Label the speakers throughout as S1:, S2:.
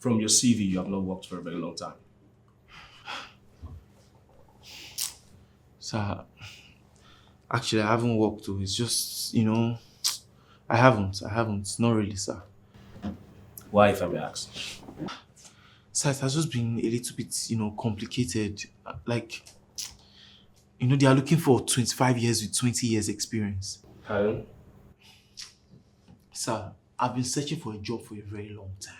S1: From your CV, you have not worked for a very long time.
S2: Sir, actually, I haven't worked though. It's just, I haven't. Not really, sir.
S1: Why, if I may ask?
S2: Sir, it has just been a little bit, complicated. Like, they are looking for 25 years with 20 years experience.
S1: Pardon?
S2: Sir, I've been searching for a job for a very long time.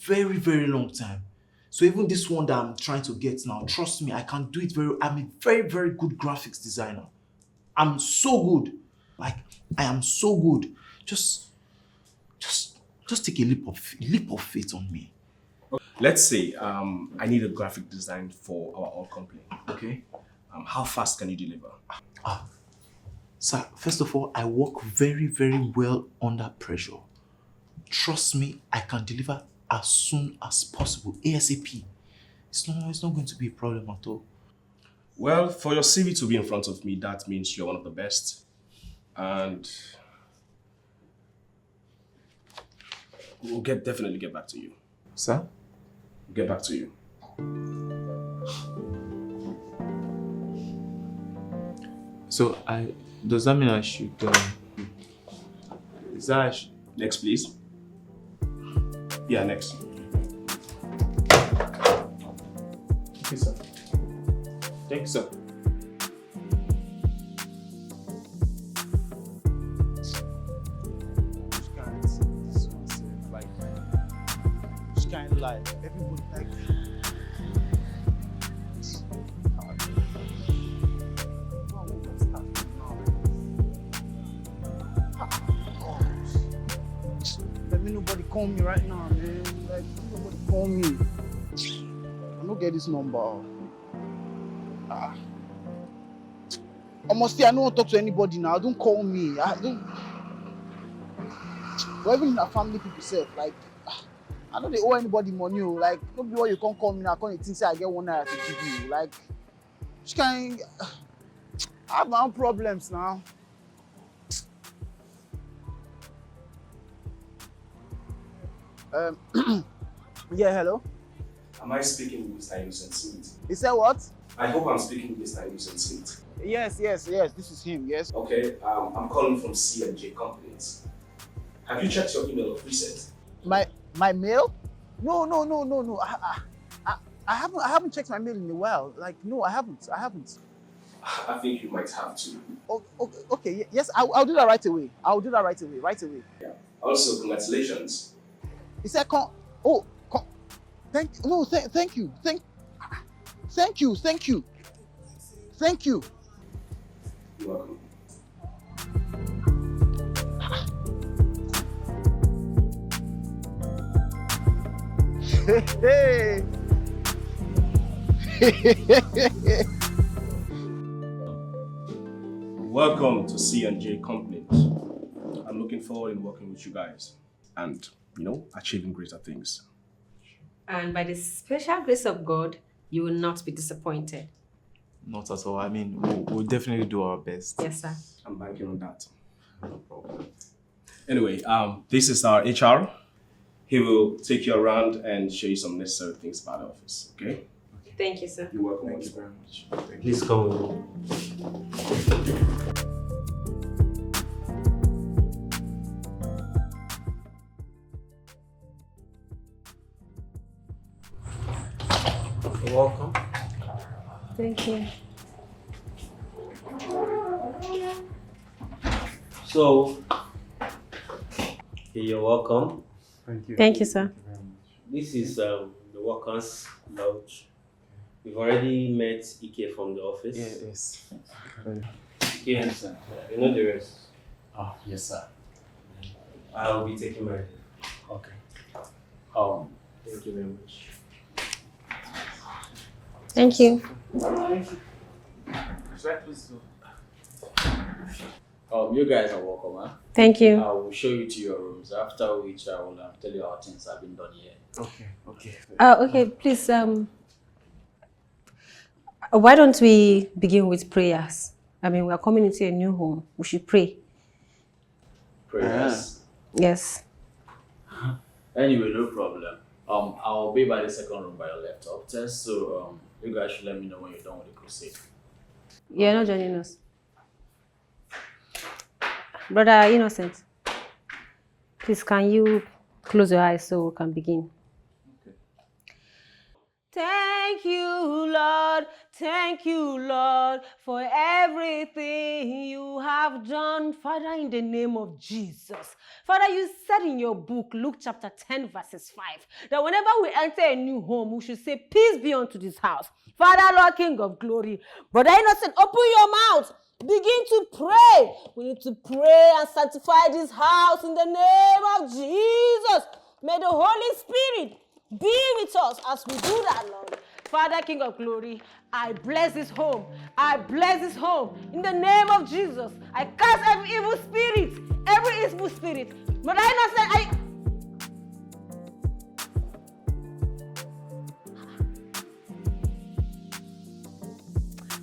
S2: Very, very long time. So even this one that I'm trying to get now, trust me, I can do it I'm a very, very good graphics designer. I'm so good. Like, I am so good. Just take a leap of faith on me.
S1: Let's say I need a graphic design for our own company. Okay? How fast can you deliver?
S2: Sir, first of all, I work very, very well under pressure. Trust me, I can deliver as soon as possible, ASAP. It's not going to be a problem at all.
S1: Well, for your CV to be in front of me, that means you're one of the best. And we'll definitely get back to you.
S2: Sir?
S1: We'll get back to you.
S2: So, does that mean I should,
S1: Next, please. Yeah, next.
S2: Okay, sir. Thank you, sir. Just can't lie. Everybody like. Let me nobody call me right now, man. Like, nobody call me. I don't get this number. I don't want to talk to anybody now. Don't call me. I don't. But even in our family, people say, like, I don't owe anybody money. Like, nobody you can't call me now. Can't think say I get 1 naira to give you. Like, just can't. I have my own problems now. Yeah, hello?
S1: Am I speaking with Mr. Innocent Smith?
S2: You said what?
S1: I hope I'm speaking with Mr. Innocent Smith.
S2: Yes, this is him, yes.
S1: Okay, I'm calling from C&J Companies. Have you checked your email of recent?
S2: My mail? No. I haven't checked my mail in a while. Like, no, I haven't.
S1: I think you might have to.
S2: Okay, yes, I'll do that right away. Right away.
S1: Yeah. Also, congratulations.
S2: Is that thank you.
S1: You're welcome.
S2: Hey.
S1: Welcome to C&J Companies. I'm looking forward in working with you guys and, achieving greater things.
S3: And by the special grace of God, you will not be disappointed.
S2: Not at all. I mean, we'll definitely do our best.
S3: Yes, sir.
S1: I'm banking on that. No problem. Anyway, this is our HR. He will take you around and show you some necessary things about the office, okay?
S3: Thank you, sir.
S1: You're welcome.
S2: Thank you very much.
S4: Please come with me. You're welcome.
S3: Thank you.
S4: So, you're welcome.
S2: Thank you.
S3: Thank you, sir.
S4: This is the workers' lounge. We've already met Ike from the office.
S2: Yes.
S4: Ike, sir. You know the rest.
S5: Oh, yes, sir.
S4: I will be taking my.
S5: Okay.
S4: Thank you very much.
S3: Thank you.
S5: You guys are welcome, huh?
S3: Thank you.
S5: I will show you to your rooms, after which I will tell you how things have been done here.
S2: Okay.
S3: Okay, please, why don't we begin with prayers? I mean, we are coming into a new home. We should pray.
S5: Prayers.
S3: Yes.
S5: Anyway, no problem. I'll be by the second room by your left upstairs, so you guys should let me know when you're done with the crusade.
S3: You're not joining us. Brother Innocent, please can you close your eyes so we can begin?
S5: Okay.
S3: Thank you, Lord, for everything you have done, Father, in the name of Jesus. Father, you said in your book, Luke chapter 10, verses 5, that whenever we enter a new home, we should say, peace be unto this house. Father, Lord, King of glory, Brother Innocent, open your mouth. Begin to pray. We need to pray and sanctify this house in the name of Jesus. May the Holy Spirit be with us as we do that, Lord. Father, King of glory, I bless this home. I bless this home. In the name of Jesus, I cast every evil spirit. Every evil spirit. But I not say,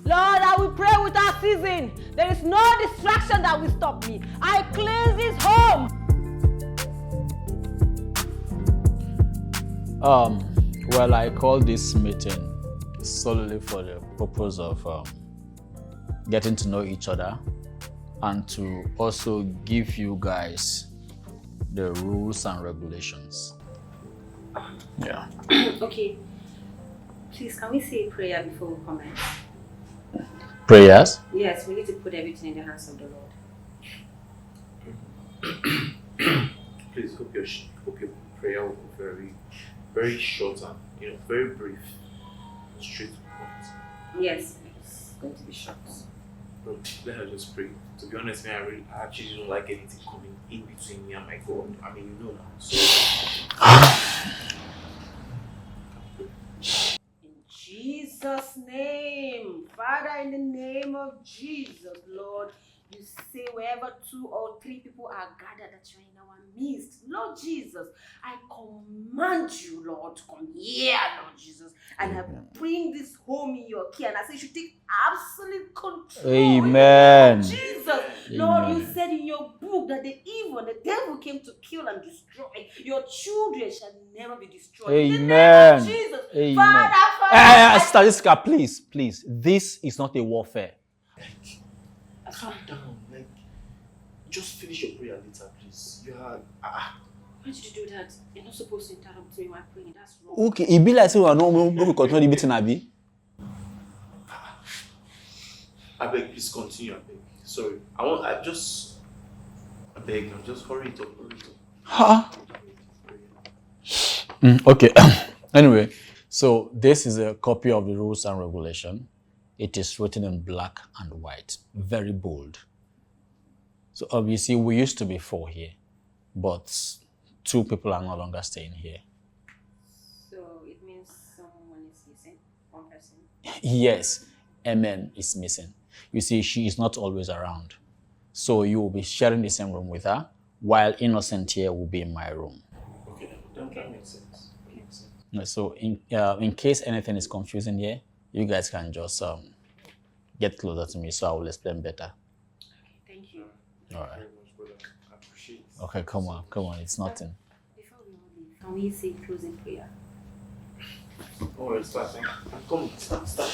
S3: Lord, I will pray without ceasing. There is no distraction that will stop me. I cleanse this home.
S5: Well, I called this meeting solely for the purpose of getting to know each other and to also give you guys the rules and regulations. Yeah.
S3: Okay. Please, can we say a prayer before we comment?
S5: Prayers?
S3: Yes, we need to put everything in the hands of the Lord.
S2: Please hope your prayer will be very, very short and very brief, straight to the point.
S3: Yes, it's going to be short.
S2: Bro, let her just pray. To be honest, man, I actually don't like anything coming in between me and my God. I mean, you know now. So.
S3: In Jesus' name, Father, in the name of Jesus, Lord, you say wherever 2 or 3 people are gathered that you're in our midst. Lord Jesus, I command you, Lord, to come here, Lord Jesus, and I bring this home in your care, and I say you should take absolute control.
S5: Amen.
S3: Jesus,
S5: Amen.
S3: Lord, you said in your book that the devil came to kill and destroy. Your children shall never be destroyed.
S5: Amen.
S3: Jesus.
S5: Amen.
S3: Father,
S5: Sister Jessica, please. This is not a warfare.
S2: Calm down. Just finish your prayer later, please. You are.
S3: Why did you do that? You're not supposed to interrupt me while praying. That's wrong.
S5: Okay, it be like say we are not going to continue the meeting, Abi.
S2: I beg, please continue. I beg. Sorry. I beg. I'm just hurry it up.
S5: Huh? Okay. Anyway, so this is a copy of the rules and regulation. It is written in black and white, very bold. So obviously we used to be 4 here, but 2 people are no longer staying here.
S3: So it means someone is missing, one person?
S5: Yes, Amen is missing. You see, she is not always around. So you will be sharing the same room with her, while Innocent here will be in my room.
S2: Okay, that makes sense.
S5: So in case anything is confusing here, you guys can just get closer to me so I will explain better.
S3: Okay, thank you.
S5: All right.
S2: Very much, brother. I appreciate it.
S5: Okay, come on, it's nothing.
S3: Before we all leave, can we say closing prayer?
S2: Oh, it's fine. Come, start.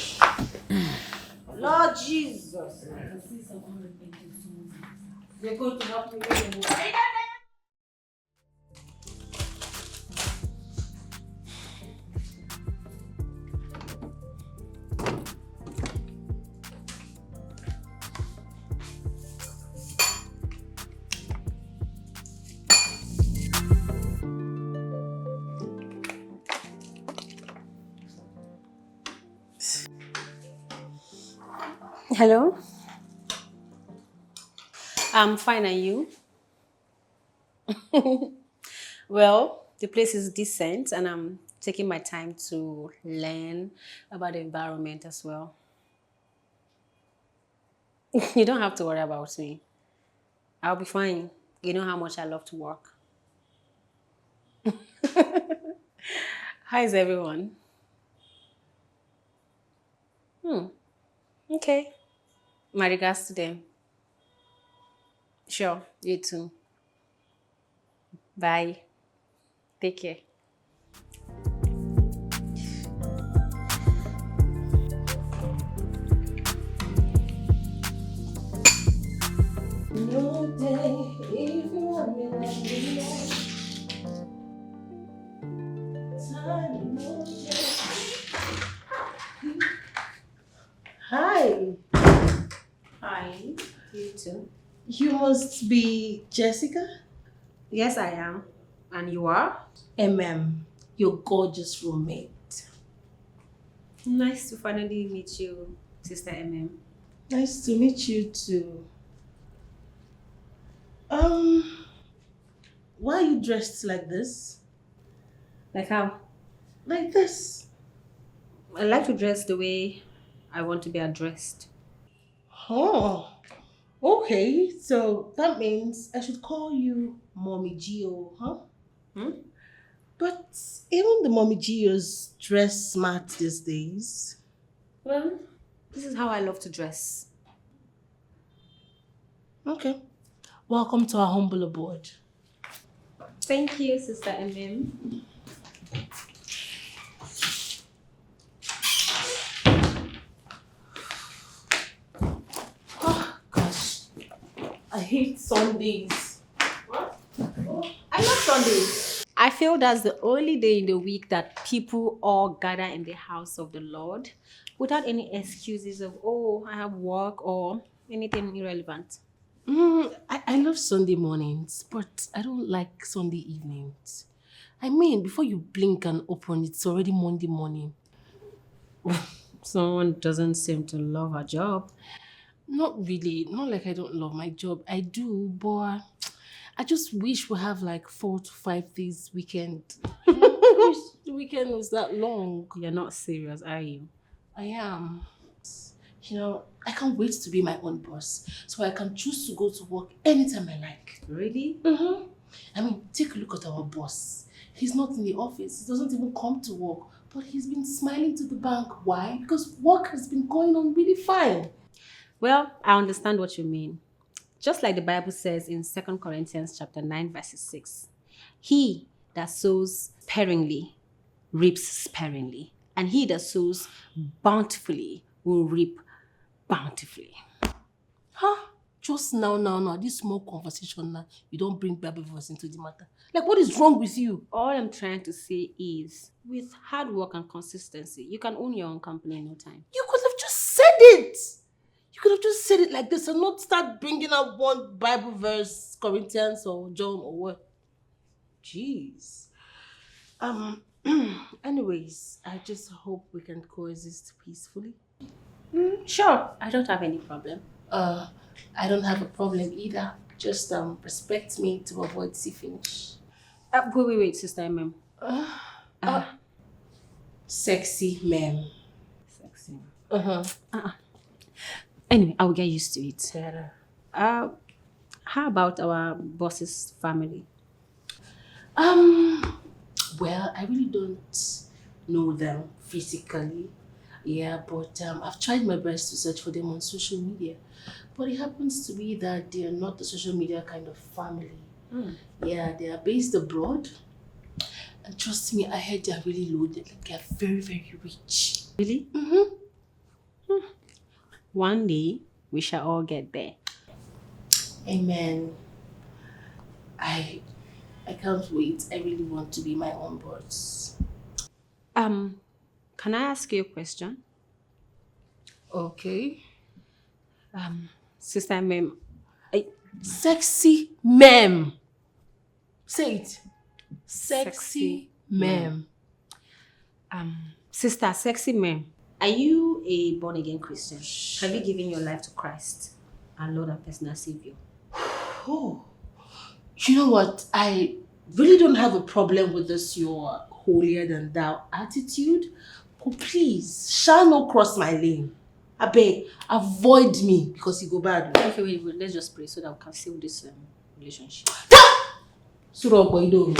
S3: Lord Jesus, you're going to help me with the word. Hello? I'm fine, and you? Well, the place is decent and I'm taking my time to learn about the environment as well. You don't have to worry about me. I'll be fine. You know how much I love to work. How is everyone? Okay. My regards to them. Sure, you too. Bye. Take care. no day if you want me like this. Time no day.
S6: Hi,
S3: Hi, you too.
S6: you must be Jessica?
S3: Yes, I am. And you are?
S6: Your gorgeous roommate.
S3: Nice to finally meet you, Sister MM.
S6: Nice to meet you too. Why are you dressed like this?
S3: Like how?
S6: Like this?
S3: I like to dress the way I want to be addressed.
S6: Oh, okay. So that means I should call you Mommy Gio, huh?
S3: Hmm?
S6: But even the Mommy Gios dress smart these days.
S3: Well, this is how I love to dress.
S6: Okay. Welcome to our humble abode.
S3: Thank you, Sister MM.
S6: Oh, gosh. I hate Sundays.
S3: What? I love Sundays. I feel that's the only day in the week that people all gather in the house of the Lord without any excuses of, oh, I have work or anything irrelevant.
S6: I love Sunday mornings, but I don't like Sunday evenings. I mean, before you blink and open, it's already Monday morning.
S3: Someone doesn't seem to love her job.
S6: Not really. Not like I don't love my job. I do, but I just wish we have like 4 to 5 days weekend. I wish the weekend was that long.
S3: You're not serious, are you?
S6: I am. I can't wait to be my own boss, so I can choose to go to work anytime I like.
S3: Really?
S6: Mm-hmm. I mean, take a look at our boss. He's not in the office. He doesn't even come to work, but he's been smiling to the bank. Why? Because work has been going on really fine.
S3: Well, I understand what you mean. Just like the Bible says in 2 Corinthians chapter 9, verses 6. He that sows sparingly reaps sparingly, and he that sows bountifully will reap bountifully.
S6: Huh? Just now, this small conversation now, you don't bring Bible verse into the matter. Like, what is wrong with you?
S3: All I'm trying to say is, with hard work and consistency, you can own your own company in no time.
S6: You could have just said it. You could have just said it like this and not start bringing up one Bible verse, Corinthians or John or what. Jeez. Anyways, I just hope we can coexist peacefully.
S3: Sure, I don't have any problem.
S6: I don't have a problem either. Just respect me to avoid see finish.
S3: Wait, Sister MM.
S6: Sexy ma'am.
S3: Sexy.
S6: Uh-huh.
S3: Anyway, I will get used to it.
S6: Better.
S3: How about our boss's family?
S6: Well, I really don't know them physically. Yeah, but I've tried my best to search for them on social media. But it happens to be that they are not the social media kind of family. Yeah, they are based abroad. And trust me, I heard they are really loaded. Like, they are very, very rich.
S3: Really?
S6: Mm-hmm.
S3: One day, we shall all get there.
S6: Amen. I can't wait. I really want to be my own boss.
S3: Can I ask you a question?
S6: Okay.
S3: Sister Mem,
S6: Sexy ma'am. Say it. Sexy ma'am.
S3: Sister Sexy Mem, are you a born-again Christian? Have you given your life to Christ, our Lord and personal Savior?
S6: Oh. You know what? I really don't have a problem with this your holier than thou attitude. But please, shall not cross my lane. I beg, avoid me because you go bad.
S3: Okay, wait, let's just pray so that we can seal this relationship.
S6: Surah boy, don't.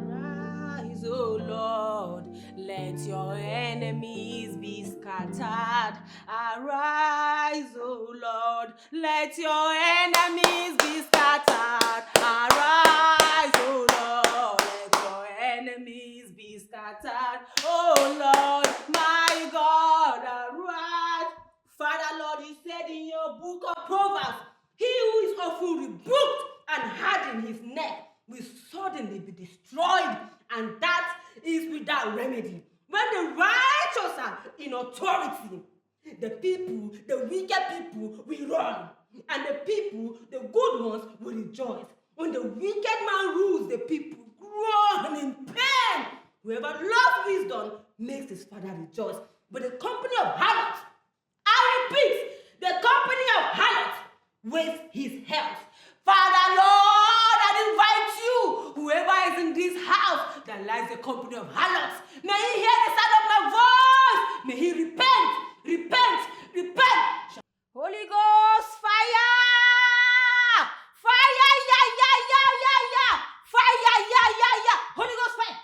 S3: Arise, O Lord, let your enemies be scattered. Arise, O Lord, let your enemies be scattered. Arise, O Lord, let your enemies be scattered. Oh Lord, my God, arise. Father, Lord, you said in your book of Proverbs, he who is often rebuked and hard in his neck will suddenly be destroyed, and that is without remedy. When the righteous are in authority, the wicked people will run, and the good ones will rejoice. When the wicked man rules, the people groan in pain. Whoever loves wisdom makes his father rejoice. But the company of harlots, I repeat, the company of harlots wastes his health. Father, Lord, I invite you, whoever is in this house that likes the company of harlots, may he hear the sound of my voice. May he repent. Holy Ghost, fire! Fire, yeah. Fire, yeah. Holy Ghost, fire.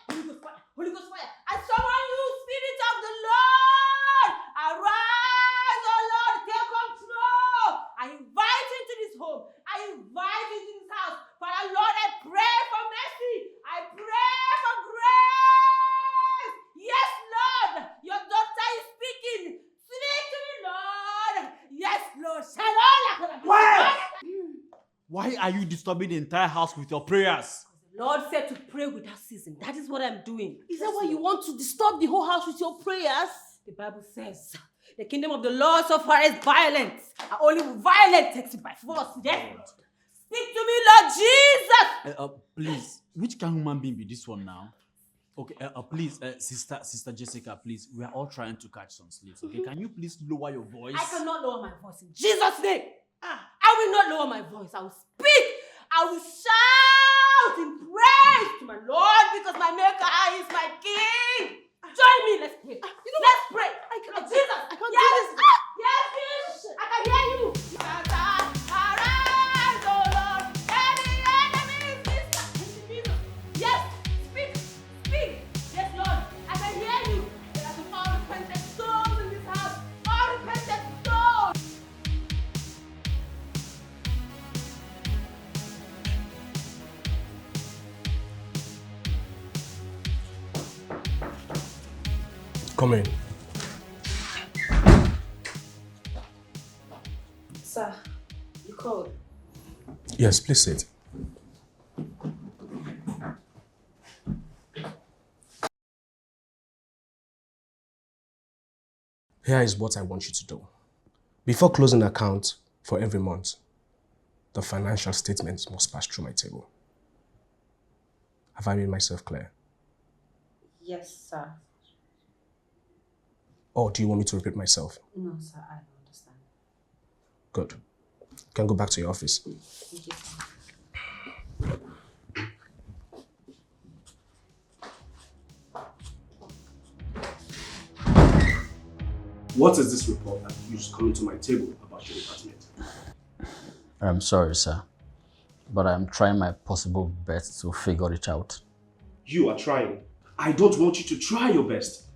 S3: I summon you, Spirit of the Lord. Arise, oh Lord, take control. I invite you into this home. I invite you into this house. Father, Lord, I pray for mercy. I pray for grace. Yes, Lord, your daughter is speaking. Speak to me, Lord. Yes, Lord.
S2: Why are you disturbing the entire house with your prayers?
S3: The Lord said to pray without ceasing. That is what I'm doing.
S6: Is that why you want to disturb the whole house with your prayers?
S3: The Bible says, the kingdom of the Lord suffers violence, and only violence takes it by force. Yes. Speak to me, Lord Jesus.
S2: Please, which kind of human being be this one now? Okay, please, Sister Jessica, please, we are all trying to catch some sleep. Okay, can you please lower your voice?
S3: I cannot lower my voice in Jesus' name. I will not lower my voice. I will speak. I will shout in praise to my Lord because my Maker is my King. Join me. Let's pray. Let's pray. Jesus. I can't do this. Yes, Jesus. I can hear you. Arise, oh Lord. Any enemy is Jesus. Yes. Speak. Yes, Lord. I can hear you. There are some all repentant souls in this house. All repentant souls.
S1: Come in.
S6: Sir, you called.
S1: Yes, please sit. Here is what I want you to do. Before closing the account for every month, the financial statements must pass through my table. Have I made myself clear?
S6: Yes, sir.
S1: Or do you want me to repeat myself?
S6: No, sir, I don't understand.
S1: Good. You can go back to your office.
S6: Thank you, sir.
S1: What is this report that you just coming to my table about your department?
S5: I'm sorry, sir, but I'm trying my possible best to figure it out.
S1: You are trying. I don't want you to try your best.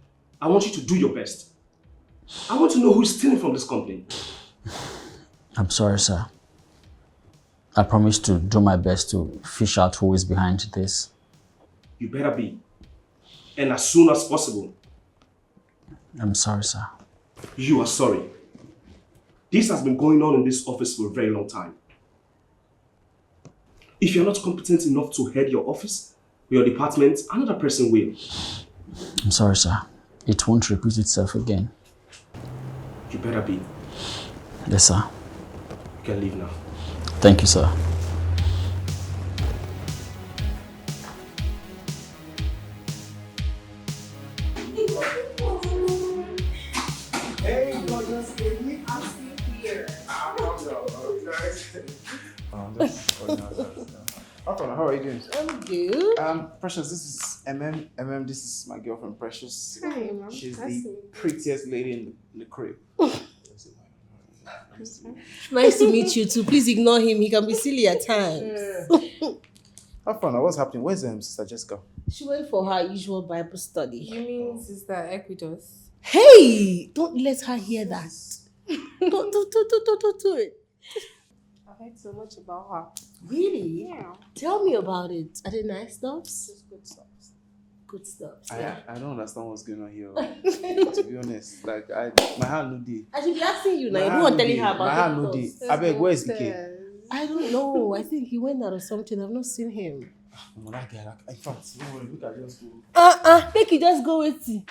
S1: I want you to do your best. I want to know who's stealing from this company.
S5: I'm sorry, sir. I promise to do my best to fish out who is behind this.
S1: You better be. And as soon as possible.
S5: I'm sorry, sir.
S1: You are sorry. This has been going on in this office for a very long time. If you're not competent enough to head your office or your department, another person will.
S5: I'm sorry, sir. It won't repeat itself again.
S1: You better be.
S5: Yes, sir.
S1: You can leave now.
S5: Thank you, sir.
S7: Hey, gorgeous baby. I'm still here. How are you doing?
S6: I'm good.
S7: Precious, this is MM. This is my girlfriend, Precious.
S6: Hi, Mom.
S7: She's
S6: Nice
S7: the prettiest lady in the crib.
S6: Nice to meet you too. Please ignore him. He can be silly at times.
S7: Have fun. What's happening? Where's Sister Jessica?
S6: She went for her usual Bible study.
S8: You mean Sister Equitos?
S6: Hey! Don't let her hear that. Don't do it.
S8: I've heard so much about her.
S6: Really?
S8: Yeah.
S6: Tell me about it. Are they nice stuffs?
S8: Just good stuff.
S6: good stuff.
S7: I don't understand what's going on here. To be honest, like my hand no day.
S6: I should be asking you now.
S7: My
S6: You don't
S7: hand
S6: want
S7: no
S6: telling
S7: dey.
S6: her about
S7: My hand no day. I beg, where is Ike?
S6: I don't know. I think he went out or something. I've not seen him.
S7: Oh, that guy, like, in fact, don't worry, look at just go.
S6: Make you just go with you.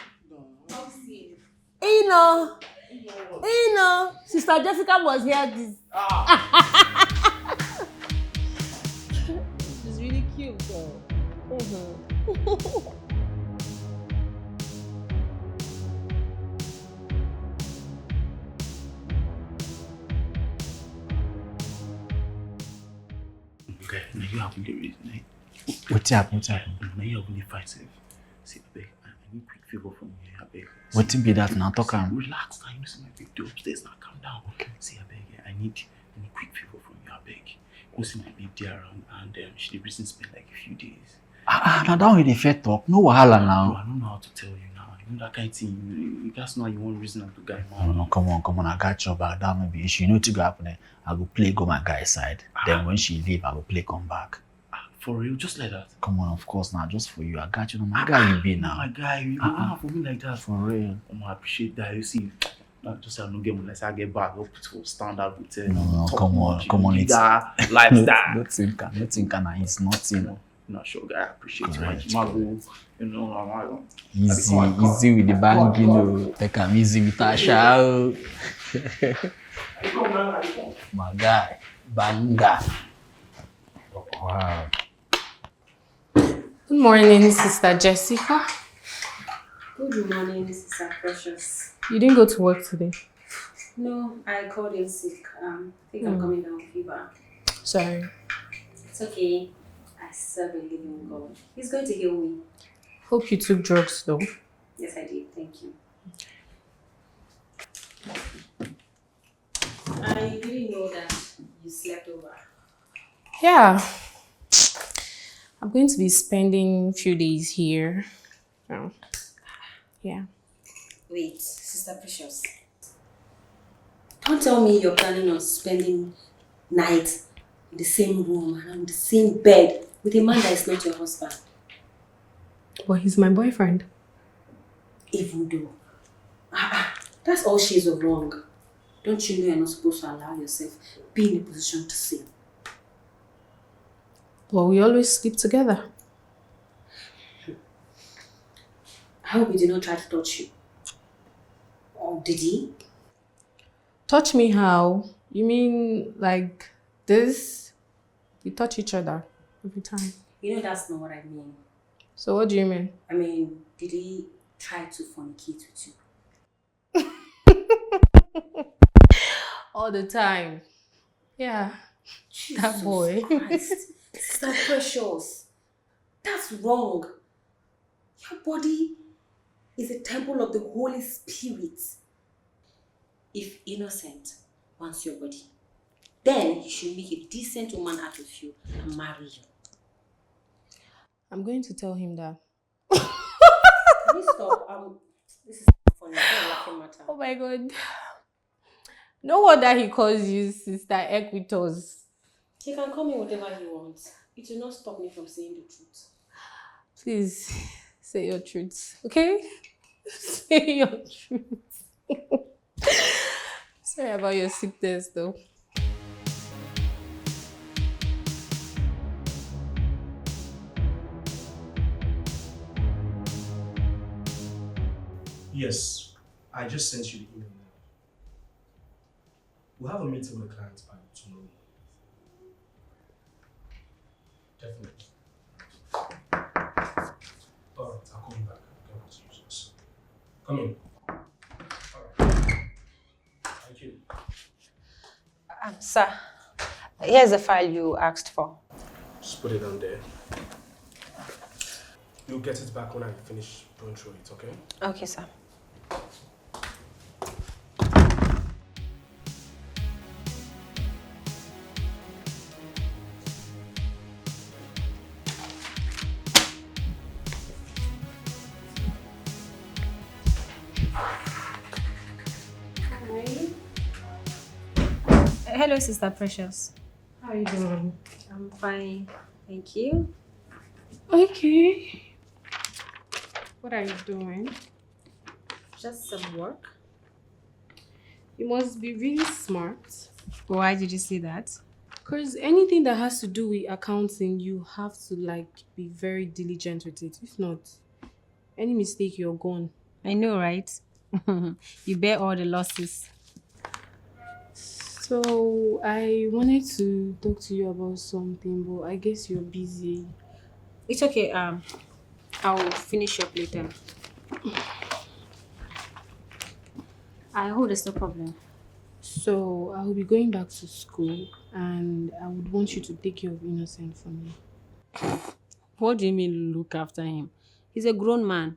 S6: Sister Jessica was here. This. She's really cute, though.
S2: Okay, now you have the reason.
S5: What's happened?
S2: Now you have the fight. See, I beg, I need quick favor from you. I beg.
S5: What be that now? Talk am.
S2: Relax now. You see my big door upstairs now. Calm down. Okay. See, I beg. I need quick favor from you. I beg. You see my baby there around, and she the reason spend like a few days.
S5: Now that way the fair talk. No wahala
S2: Bro,
S5: now.
S2: I don't know how to tell you now. You know that kind of thing. You guys know you want reason to guy man.
S5: No, come on. I got your back. That may be issue. You know what to go happen. I go play go my guy's side. Then when she leave, I go play come back.
S2: For real, just like that.
S5: Come on, of course now, just for you. I got you. No, my guy you be now.
S2: My guy, you don't have for me like that.
S5: For real.
S2: I appreciate that. You see, not just I don't get money. I get back up to standard hotel.
S5: No, come on. It's
S2: lifestyle.
S5: Nothing can. It's nothing.
S2: Not sure, guy. I appreciate
S5: Correct.
S2: you. You know,
S5: Easy with the bang, you know. Take am easy with Asha. My guy, banger. Wow.
S8: Good morning, Sister Jessica.
S9: Good morning, Sister Precious.
S8: You didn't go to work today?
S9: No, I called in sick. I think I'm coming down with fever.
S8: Sorry.
S9: It's okay. I serve a living God. He's going to heal me.
S8: Hope you took drugs though.
S9: Yes, I did. Thank you. I didn't know that you slept over.
S8: Yeah. I'm going to be spending a few days here. So, yeah.
S9: Wait, Sister Precious. Don't tell me you're planning on spending night in the same room and on the same bed with a man that is not your husband.
S8: Well, he's my boyfriend.
S9: Even though. That's all shades of wrong. Don't you know you're not supposed to allow yourself be in a position to sin?
S8: Well, we always sleep together.
S9: I hope he did not try to touch you. Or did he?
S8: Touch me how? You mean like this? We touch each other every time.
S9: You know that's not what I mean.
S8: So what do you mean?
S9: I mean, did he try to fornicate with you?
S8: All the time. Yeah.
S9: Jesus
S8: That boy.
S9: Christ. Sister Precious. That's wrong. Your body is a temple of the Holy Spirit. If innocent wants your body, then you should make a decent woman out of you and marry you.
S8: I'm going to tell him that.
S9: Can you stop? This is not funny. It's not a laughing matter.
S8: Oh my God. No wonder he calls you Sister Equitos.
S9: He can call me whatever he wants. It will not stop me from saying the truth.
S8: Please say your truth, okay? Say your truth. Sorry about your sickness though.
S1: Yes, I just sent you the email now. We'll have a meeting with the client by tomorrow. Definitely. Alright, I'll call you back. Get back to you, sis. Come in. Alright. Thank you.
S3: Sir, here's the file you asked for.
S1: Just put it down there. You'll get it back when I finish going through it, okay?
S3: Okay, sir.
S9: Hello, Sister Precious.
S8: How are you doing?
S9: I'm fine. Thank you.
S8: Okay. What are you doing?
S3: Just some work.
S8: You must be really smart.
S3: Why did you say that?
S8: Because anything that has to do with accounting, you have to like be very diligent with it. If not, any mistake, you're gone.
S3: I know, right? You bear all the losses.
S8: So I wanted to talk to you about something, but I guess you're busy.
S3: It's okay. I'll finish up later. I hope there's no problem.
S8: So I will be going back to school, and I would want you to take care of Innocent for me.
S3: What do you mean look after him? He's a grown man.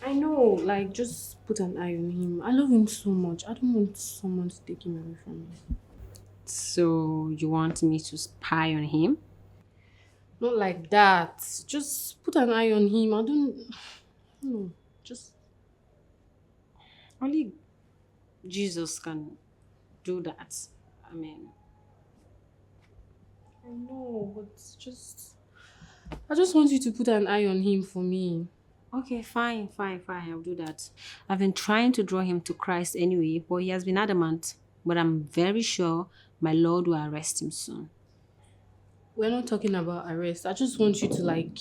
S8: I know, like, just put an eye on him. I love him so much. I don't want someone to take him away from me.
S3: So you want me to spy on him?
S8: Not like that. Just put an eye on him. I don't know. Just
S3: Only Jesus can do that. I mean,
S8: I know, but I just want you to put an eye on him for me.
S3: okay, fine. I'll do that. I've been trying to draw him to Christ anyway, but he has been adamant. But I'm very sure my Lord will arrest him soon.
S8: We're not talking about arrest. I just want you to, like,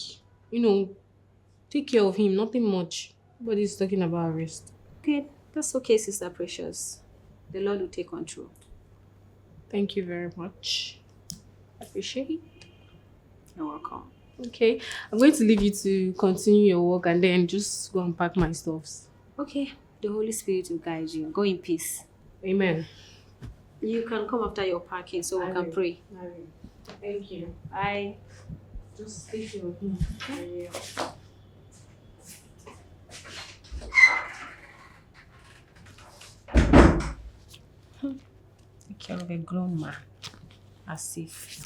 S8: take care of him. Nothing much. Nobody's talking about arrest.
S3: Okay, that's okay, Sister Precious. The Lord will take control.
S8: Thank you very much. I appreciate it.
S3: You're welcome.
S8: Okay, I'm going to leave you to continue your work and then just go and pack my stuffs.
S3: Okay, the Holy Spirit will guide you. Go in peace.
S8: Amen.
S3: You can come after your packing so we can pray.
S8: I will. Thank you.
S3: Bye.
S8: Just take care of him. Yeah.
S3: Take care of a grown man. As if.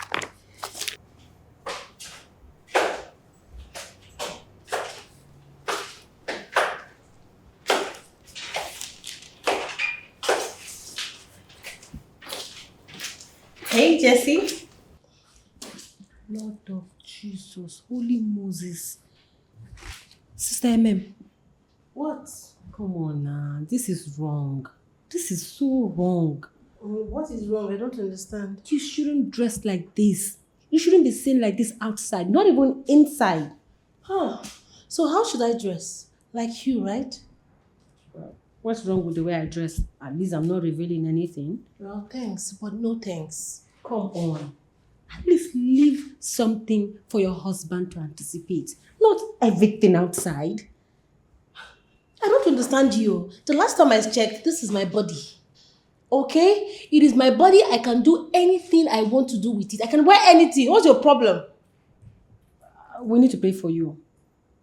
S3: Hey, Jesse. Lord of Jesus, Holy Moses. Sister what? Come on now, this is wrong. This is so wrong.
S10: What is wrong? I don't understand.
S3: You shouldn't dress like this. You shouldn't be seen like this outside, not even inside.
S10: Huh. So how should I dress? Like you, right?
S3: What's wrong with the way I dress? At least I'm not revealing anything.
S10: Well, thanks, but no thanks.
S3: Come on. At least leave something for your husband to anticipate. Not everything outside.
S10: I don't understand you. The last time I checked, this is my body. Okay? It is my body. I can do anything I want to do with it. I can wear anything. What's your problem?
S3: We need to pray for you.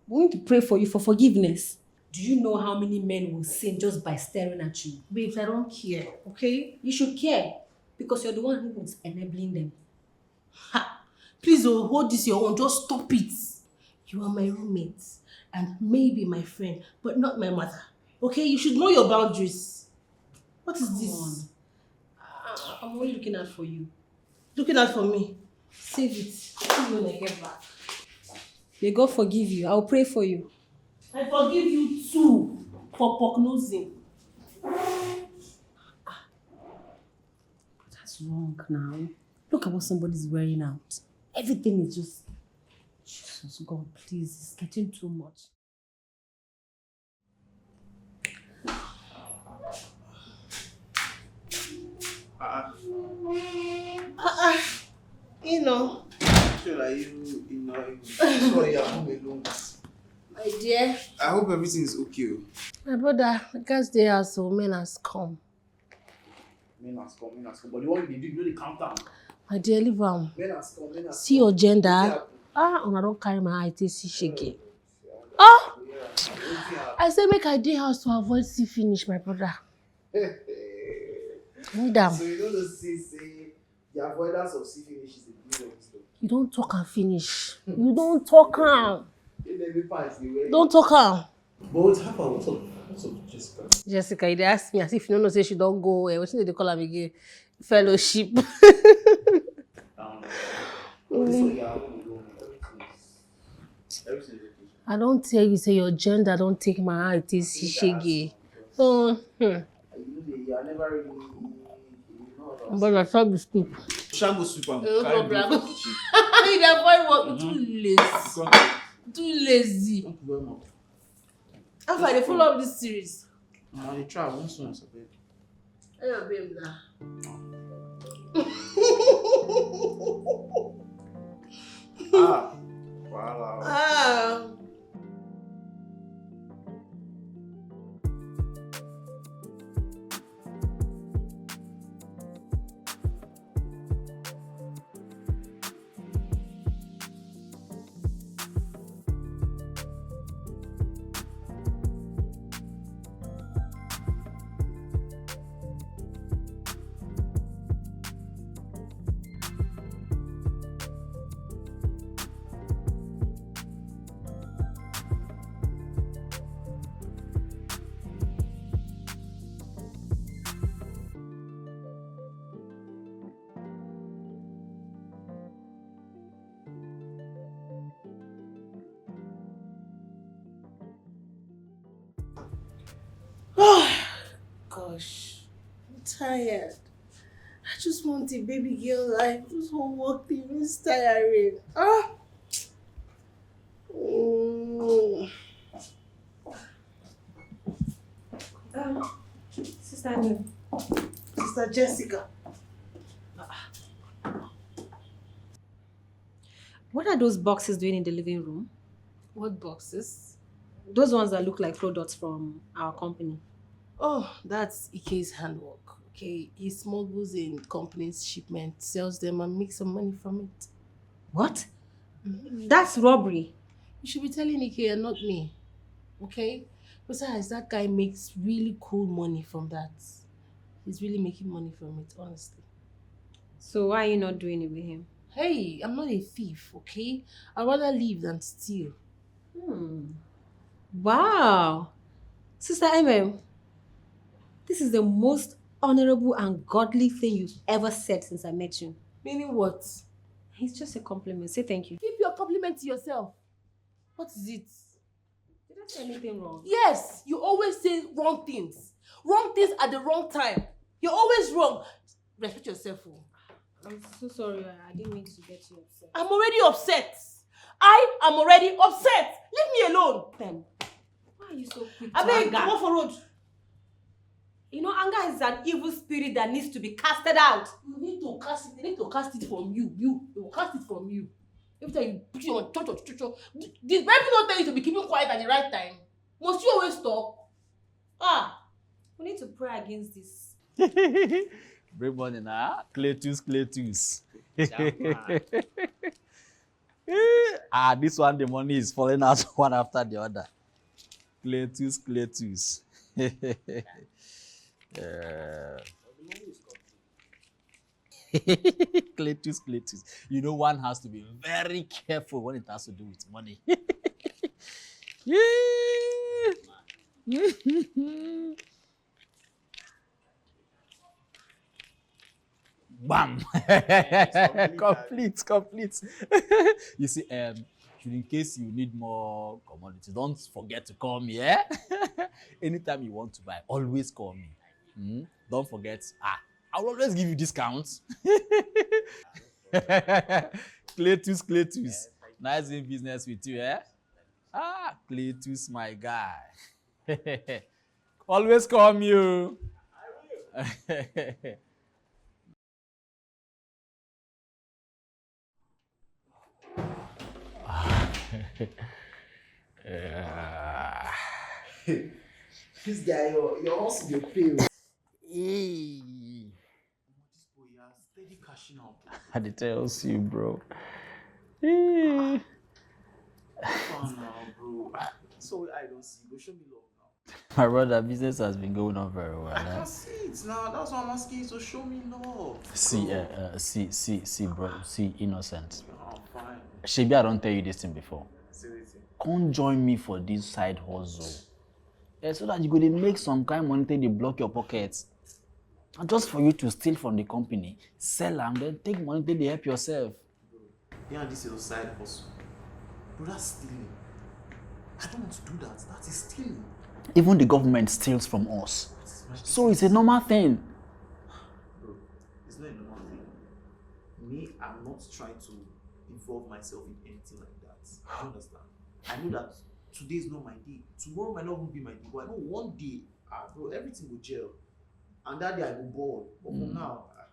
S3: We need to pray for you for forgiveness. Do you know how many men will sin just by staring at you?
S10: Babes, I don't care. Okay?
S3: You should care because you're the one who is enabling them.
S10: Ha! Please hold this your own. Just stop it. You are my roommate and maybe my friend, but not my mother. Okay? You should know your boundaries. What is this?
S3: I'm only looking out for you.
S10: Looking out for me. Save it. See you when I get back.
S3: May God forgive you. I'll pray for you.
S10: I forgive you too for prognosing.
S3: That's wrong now. Look at what somebody's wearing out. Everything is just... Jesus, God, please. It's getting too much.
S10: You know.
S7: Sorry, I'm home alone.
S10: My dear.
S7: I hope everything is okay.
S10: My brother, the guys they are so men has come.
S7: Men has come. But the one they do, you know they count down.
S10: My dear, leave am.
S7: Men has come.
S10: See your gender. Una don't carry my eye to see shege. Ah! I say make I dey house to avoid see finish, my brother. Need am.
S7: So you don't say the avoidance of see finish is the beauty of wisdom.
S10: You don't talk and finish. You don't talk am. Don't talk am.
S7: But what's happened? What's up, Jessica?
S10: Jessica, they ask me as if you don't know say she don't go. What's they call am again? Fellowship.
S7: This one, yeah, everything is okay.
S10: I don't tell you, say your gender don't take my eye, this shege. But I saw the scoop.
S2: Shango soup and
S10: No
S2: carry
S10: problem.
S2: go for kitchen.
S10: You dey avoid work, you too lazy. Too lazy.
S2: Thank you very much.
S10: How far they follow up this series?
S2: I dey try once, abeg.
S10: Hey, your babe now.
S2: Wow.
S10: Gosh, I'm tired. I just want a baby girl life. This whole work thing is tiring.
S3: Sister Ani.
S10: Sister Jessica.
S3: What are those boxes doing in the living room?
S10: What boxes?
S3: Those ones that look like products from our company.
S10: Oh, that's Ike's handwork. Okay, he smuggles in company's shipment, sells them, and makes some money from it.
S3: What? That's robbery.
S10: You should be telling Ike and not me. Okay? Besides, that guy makes really cool money from that. He's really making money from it, honestly.
S3: So why are you not doing it with him?
S10: Hey, I'm not a thief, okay? I'd rather leave than steal.
S3: Wow. Sister MM, this is the most honorable and godly thing you've ever said since I met you.
S10: Meaning what?
S3: It's just a compliment. Say thank you.
S10: Keep your compliment to yourself. What is it?
S3: Did I say anything wrong?
S10: Yes, you always say wrong things. Wrong things at the wrong time. You're always wrong. Respect yourself.
S3: I'm so sorry. I didn't mean to get you upset.
S10: I'm already upset. I am already upset. Leave me alone.
S3: Then, why are you so quick to
S10: I beg,
S3: anger?
S10: come on for road.
S3: You know, anger is an evil spirit that needs to be casted out.
S10: You need to cast it. They need to cast it from you. You will cast it from you. Every time you put it on cho. Did Bible not tell you to be keeping quiet at the right time? Must you always talk?
S3: We need to pray against this.
S5: Bring money now. Cletus. This one, the money is falling out one after the other. Cletus. Cletus. You know, one has to be very careful when it has to do with money. Bam! Complete. You see, in case you need more commodity, don't forget to call me, eh? Anytime you want to buy, always call me. Don't forget, I will always give you discounts. Cletus. Nice in business with you, eh? Cletus, my guy. Always call me. I will.
S2: This guy, you're also your pay.
S5: Hey.
S2: This boy, you're steady cashing out.
S5: I had to tell you, bro.
S2: Come on now, bro. So I don't see. Go show me love now.
S5: My brother, business has been going on very well.
S2: I can see it now. That's why I'm asking you to show me love.
S5: See, bro. See, innocent.
S2: Oh, fine.
S5: Shebi, I don't tell you this thing before.
S2: Seriously.
S5: Come join me for this side hustle. So that you go to make some kind of money, they block your pockets. And just for you to steal from the company, sell them, then take money, they help yourself.
S2: Yeah, this is a side hustle. Bro, that's stealing. I don't want to do that. That is stealing.
S5: Even the government steals from us. So it's a normal thing.
S2: Bro, it's not a normal thing. Me, I'm not trying to involve myself in anything like that. You understand? I know that today is not my day. Tomorrow might not even be my day. But I know one day, bro, everything will gel. And that day I go bored. But for now, I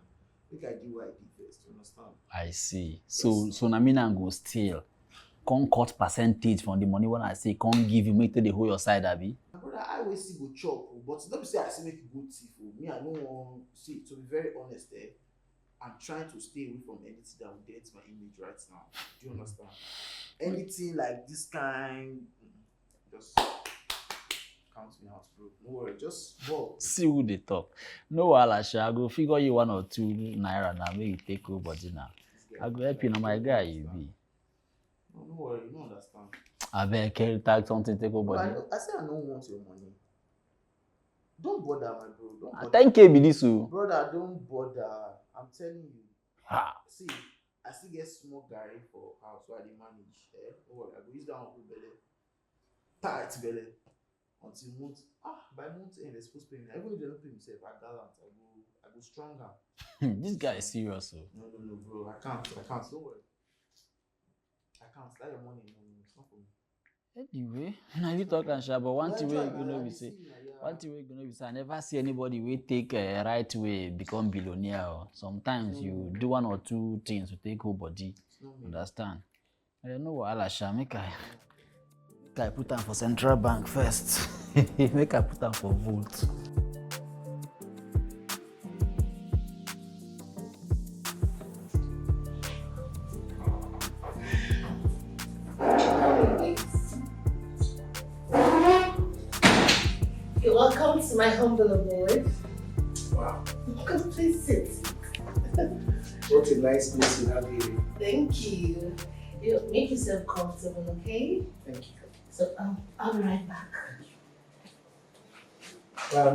S2: think I do what I did first. You understand?
S5: I see. So Namina go steal. Can't cut percentage from the money when I say can't give you, make the whole your side, Abby.
S2: My brother, I always see go chop, but don't be say I see make you go thief. Me, I don't want see. To be very honest, I'm trying to stay away from anything that will dent my image right now. Do you understand? Anything like this kind, just count me out, bro. No worry, just ball.
S5: See who they talk. No, I go figure you 1 or 2 naira now. Maybe take over dinner. I go help you, now my guy. You be.
S2: No worry, you don't understand.
S5: I better carry tag something take over.
S2: I say I don't want your money. Don't bother, my bro. Don't bother.
S5: Thank you, Bilisu.
S2: Brother, don't bother. I'm telling you.
S5: Ha.
S2: See, I still get small Gary for house so I dey manage. Don't worry, I go use that one for belly. Tight belly. Until month. By month end, they're supposed to pay me. Even if they don't pay himself, I gallant. I go stronger.
S5: This guy is serious, so.
S2: No, bro. I can't. Don't worry. I can't. Like your money, no, it's not for me.
S5: Anyway, now you talk and share, but one thing we're gonna be say, I never see anybody will take a right way become billionaire. Sometimes you do 1 or 2 things to take whole body. Understand? I don't know what I'll share. Make I put them for central bank first. Make I put them for vote.
S10: Welcome to my humble abode.
S1: Wow.
S10: Please sit.
S1: What a nice place you have here.
S10: Thank you. Make yourself comfortable, okay?
S1: Thank you.
S10: So I'll be right back.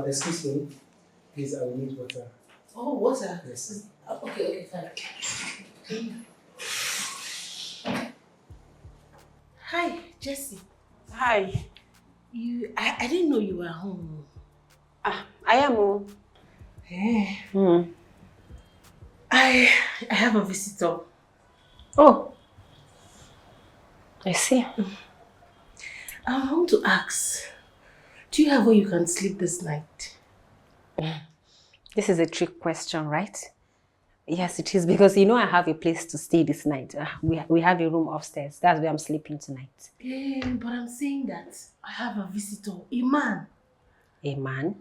S1: Excuse me. Please, I will need water.
S10: Oh, water?
S1: Yes.
S10: Okay, fine. Hi, Jessie.
S3: Hi.
S10: I didn't know you were home.
S3: I am.
S10: Yeah. I have a visitor.
S3: Oh. I see.
S10: I want to ask, do you have where you can sleep this night?
S3: This is a trick question, right? Yes, it is, because you know I have a place to stay this night. We have a room upstairs. That's where I'm sleeping tonight.
S10: Yeah, but I'm saying that I have a visitor, a man.
S3: A man?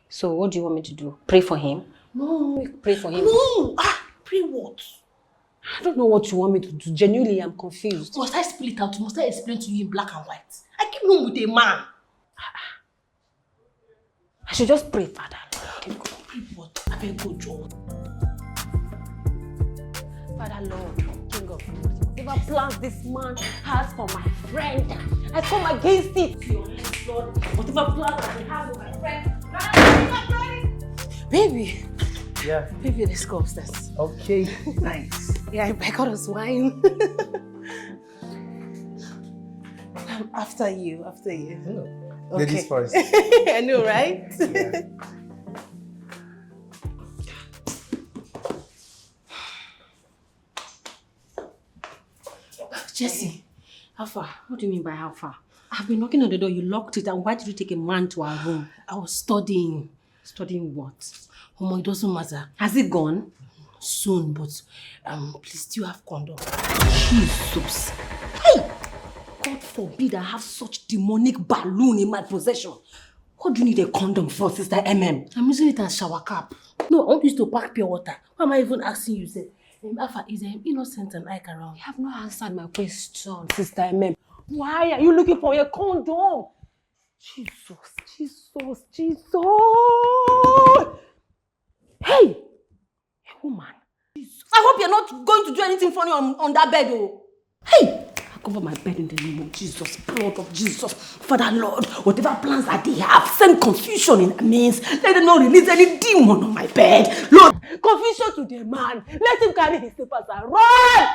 S3: So what do you want me to do? Pray for him?
S10: No.
S3: Pray for him?
S10: No! Pray what?
S3: I don't know what you want me to do. Genuinely, I'm confused.
S10: Must I spell it out? Must I explain to you in black and white? I came home with a man.
S3: I should just pray, Father.
S10: Pray what? I beg go, Joe.
S3: Father Lord, King of Glory, whatever plans this man has for my friend, I come against it. Yes, Lord, whatever plans that he has for my friend, baby.
S1: Yeah.
S10: Baby, let's go upstairs.
S1: Okay, nice.
S10: Yeah, I got us wine. After you.
S1: Oh. Okay. Ladies first.
S10: I know, right?
S1: Yeah.
S10: Jessie,
S3: how far? What do you mean by how far? I've been knocking on the door, you locked it, and why did you take a man to our room?
S10: I was studying.
S3: Studying what?
S10: It doesn't matter.
S3: Has it gone?
S10: Soon, but please, do you have condom?
S3: Jesus. Hey! God forbid I have such demonic balloon in my possession. What do you need a condom for, Sister MM?
S10: I'm using it as shower cap. No, I want you to pack pure water. Why am I even asking you? Say, Alpha, is Innocent and Ike around?
S3: You have not answered my question, Sister MM. Why are you looking for a condom? Jesus. Hey! A woman. Jesus. I hope you're not going to do anything funny on that bed, oh. Hey! I cover my bed in the name of Jesus, blood of Jesus. Father Lord, whatever plans that they have, send confusion in their means. Let them not release any demon on my bed. Lord, confusion to the man. Let him carry his slippers and run!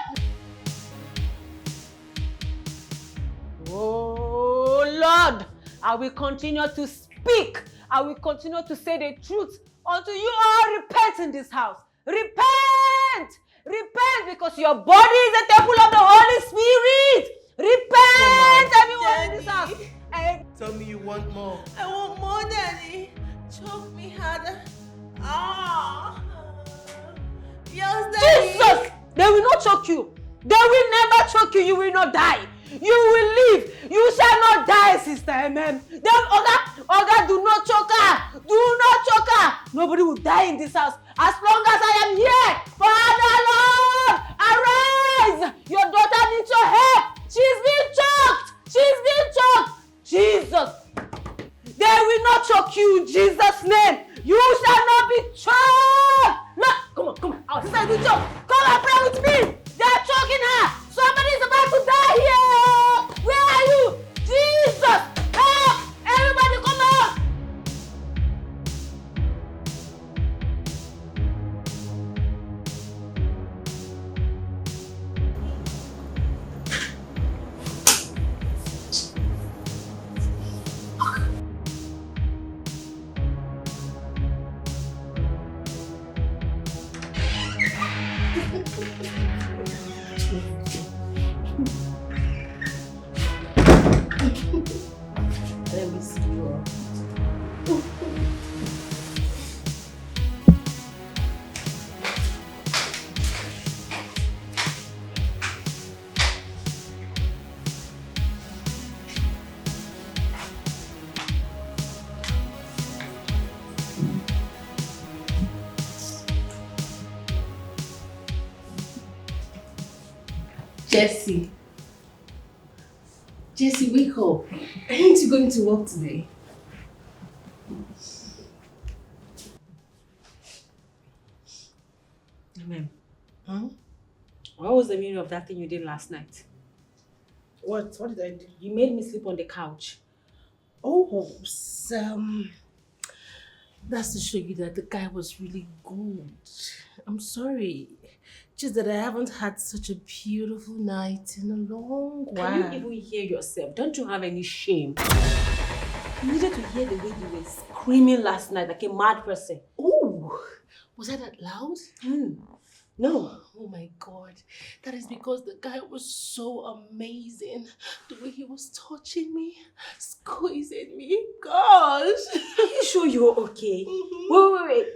S3: Oh Lord, I will continue to speak. I will continue to say the truth until you all repent in this house. Repent! Repent, because your body is a temple of the Holy Spirit. Repent, everyone in this house.
S10: Tell me you want more. I want more, Daddy. Choke me harder. Ah. Yes, Daddy.
S3: Jesus! They will not choke you. They will never choke you. You will not die. You will live. You shall not die, Sister Amen. Then, Oga, do not choke her. Do not choke her. Nobody will die in this house as long as I am here. Father Lord, arise. Your daughter needs your help. She's been choked. She's been choked. Jesus. They will not choke you in Jesus' name. You shall not be choked. No, come on. Our sister will be choked. Come and pray with me. They are choking her. Somebody is about to die here. Where are you? Jesus. Help. Everybody come out.
S10: Let me see you. Jesse. Jesse, wake up. Aren't you going to work today?
S3: Amen. What was the meaning of that thing you did last night?
S10: What? What did I do?
S3: You made me sleep on the couch.
S10: Oh, that's to show you that the guy was really good. I'm sorry. Just that I haven't had such a beautiful night in a long while.
S3: Can you even hear yourself? Don't you have any shame? You needed to hear the way you were screaming last night like a mad person.
S10: Oh, was I that loud?
S3: No.
S10: Oh my God. That is because the guy was so amazing. The way he was touching me, squeezing me. Gosh.
S3: Are you sure you're okay? Wait.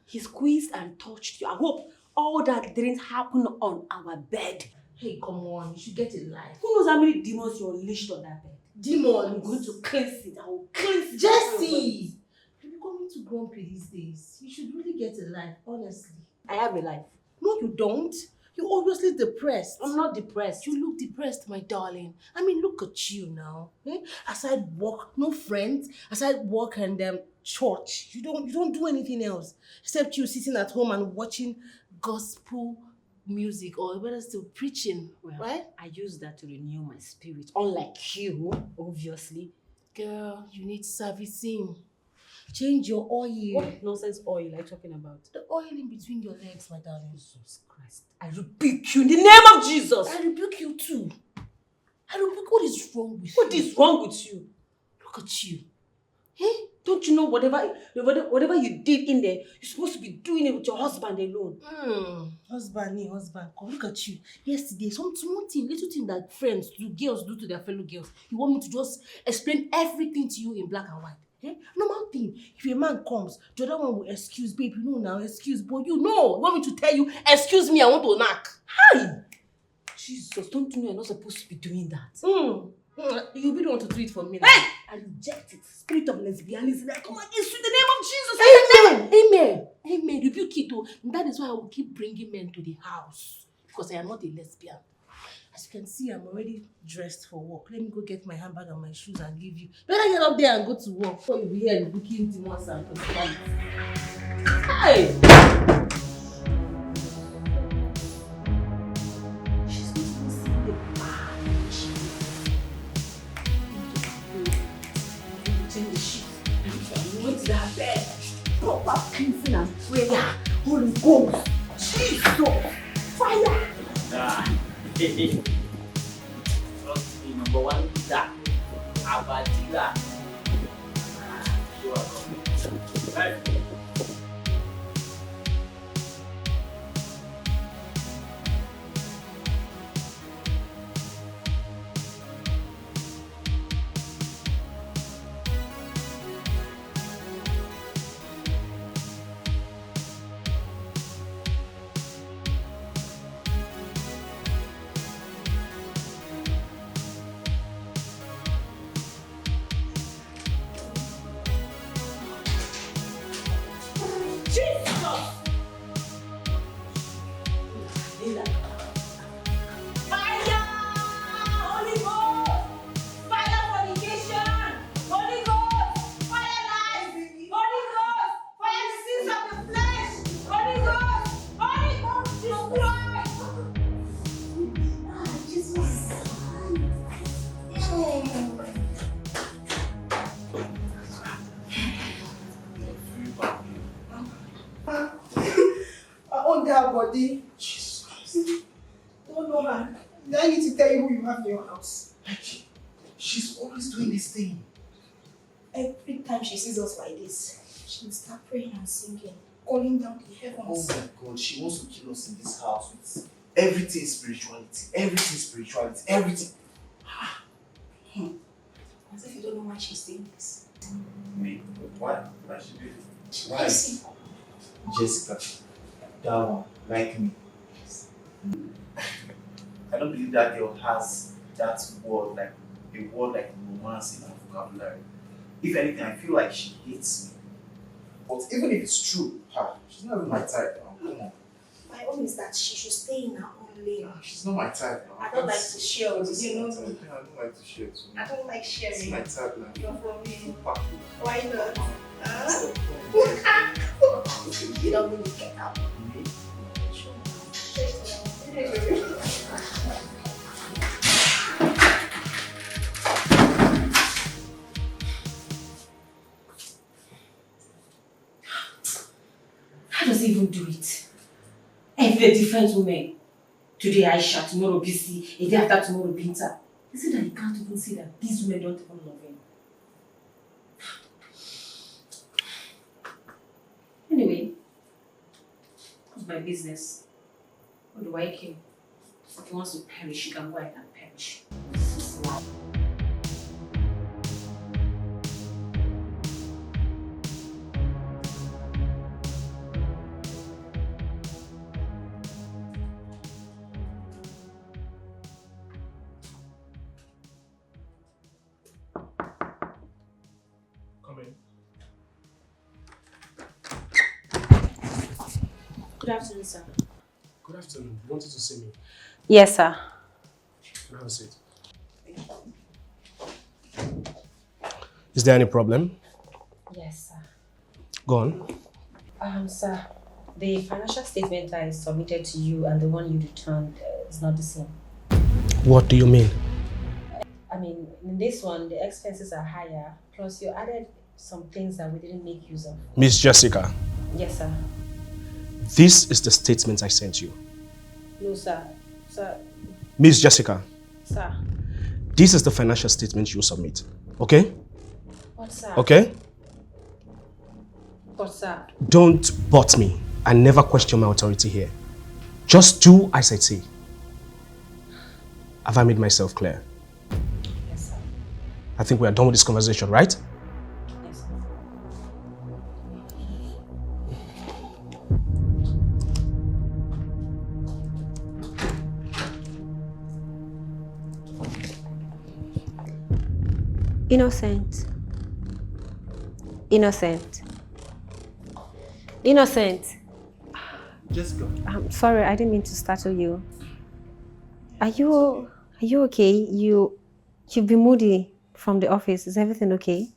S3: He squeezed and touched you. I hope all that didn't happen on our bed.
S10: Hey, come on. You should get it live.
S3: Who knows how many demons you unleashed on that bed?
S10: Demons.
S3: I'm going to cleanse it. I will cleanse it.
S10: Jesse! You're becoming too grumpy these days. You should really get it live, honestly.
S3: I have a life.
S10: No, you don't. You're obviously depressed.
S3: I'm not depressed.
S10: You look depressed, my darling. I mean, look at you now. Aside work, no friends. Aside work and church, you don't do anything else except you sitting at home and watching gospel music, or better still, preaching.
S3: Well,
S10: right?
S3: I use that to renew my spirit. Unlike you, obviously.
S10: Girl, you need servicing. Change your oil.
S3: What nonsense oil are you talking about?
S10: The oil in between your legs, my darling.
S3: Jesus Christ. I rebuke you in the name of Jesus.
S10: I rebuke you too. What is wrong with you?
S3: What is wrong with you?
S10: Look at you.
S3: Don't you know whatever you did in there, you're supposed to be doing it with your husband alone?
S10: Husband. Come, look at you. Yesterday, little thing that friends do, girls do to their fellow girls. You want me to just explain everything to you in black and white? Normal thing. If a man comes, the other one will excuse, babe, you know now, excuse, but you want me to tell you, excuse me, I want to knock.
S3: Hi! Jesus, don't you know you're not supposed to be doing that?
S10: You'll be the one to do it for me.
S3: Hey! I reject it. Spirit of lesbianism. I come against you in the name of Jesus.
S10: Amen. Rebuke it too. And that is why I will keep bringing men to the house. Because I am not a lesbian. As you can see, I'm already dressed for work. Let me go get my handbag and my shoes and leave you. Better get up there and go to work before you'll be here and booking demons and personalities. Hey! She's going to see the badge. Change the sheet. And went to that bed. Proper cleansing and prayer. Holy Ghost. Jesus. Fire.
S4: Trust me, number one, Abadila. You are welcome. Hey.
S10: Body. Jesus Christ. Don't know her. Do I need to tell you who you have in your house?
S2: She's always doing this thing.
S10: Every time she sees us like this, she'll start praying and singing, calling down the heavens.
S2: Oh my God, she wants to kill us in this house with everything spirituality. Everything spirituality. Everything.
S10: As if you don't know why she's saying this.
S2: Me? Why? Why she do it? Why? Jessica. That one, like me. I don't believe that girl has that word, like a word like romance in her vocabulary. If anything, I feel like she hates me. But even if it's true, she's not even my type now. Come on.
S10: My own is that she should stay in her own lane.
S2: She's not my type now.
S10: I don't like to share with you, know me.
S2: I don't like to share too.
S10: I don't like sharing.
S2: It's my type now.
S10: You're for me.
S2: Fuck you.
S10: Why not?
S2: Stop.
S10: You don't really get out.
S2: Me?
S9: How does he even do it? Every different woman. Today Aisha, tomorrow BC, a day after tomorrow Binta. Is it that he can't even see that these women don't even love him? Anyway, it's my business. What do I care? If he wants to perish, he can go ahead and perish. This is life.
S1: Come in.
S9: Good afternoon, sir.
S1: Good afternoon. You wanted to see me?
S3: Yes, sir.
S1: Can I have a seat? Is there any problem?
S9: Yes, sir.
S1: Go on.
S9: Sir, the financial statement I submitted to you and the one you returned is not the same.
S1: What do you mean?
S9: I mean, in this one, the expenses are higher, plus you added some things that we didn't make use of.
S1: Miss Jessica,
S9: Yes, sir.
S1: this is the statement I sent you.
S9: No, sir. Sir.
S1: Miss Jessica,
S9: Sir.
S1: this is the financial statement you submit. Okay?
S9: What, sir?
S1: Okay?
S9: But, sir.
S1: Don't butt me and never question my authority here. Just do as I say. Have I made myself clear?
S9: Yes, sir.
S1: I think we are done with this conversation, right?
S9: Yes, sir.
S3: Innocent. Innocent. Innocent.
S2: Jessica.
S3: I'm sorry, I didn't mean to startle you. Are you okay? You've been moody from the office. Is everything okay?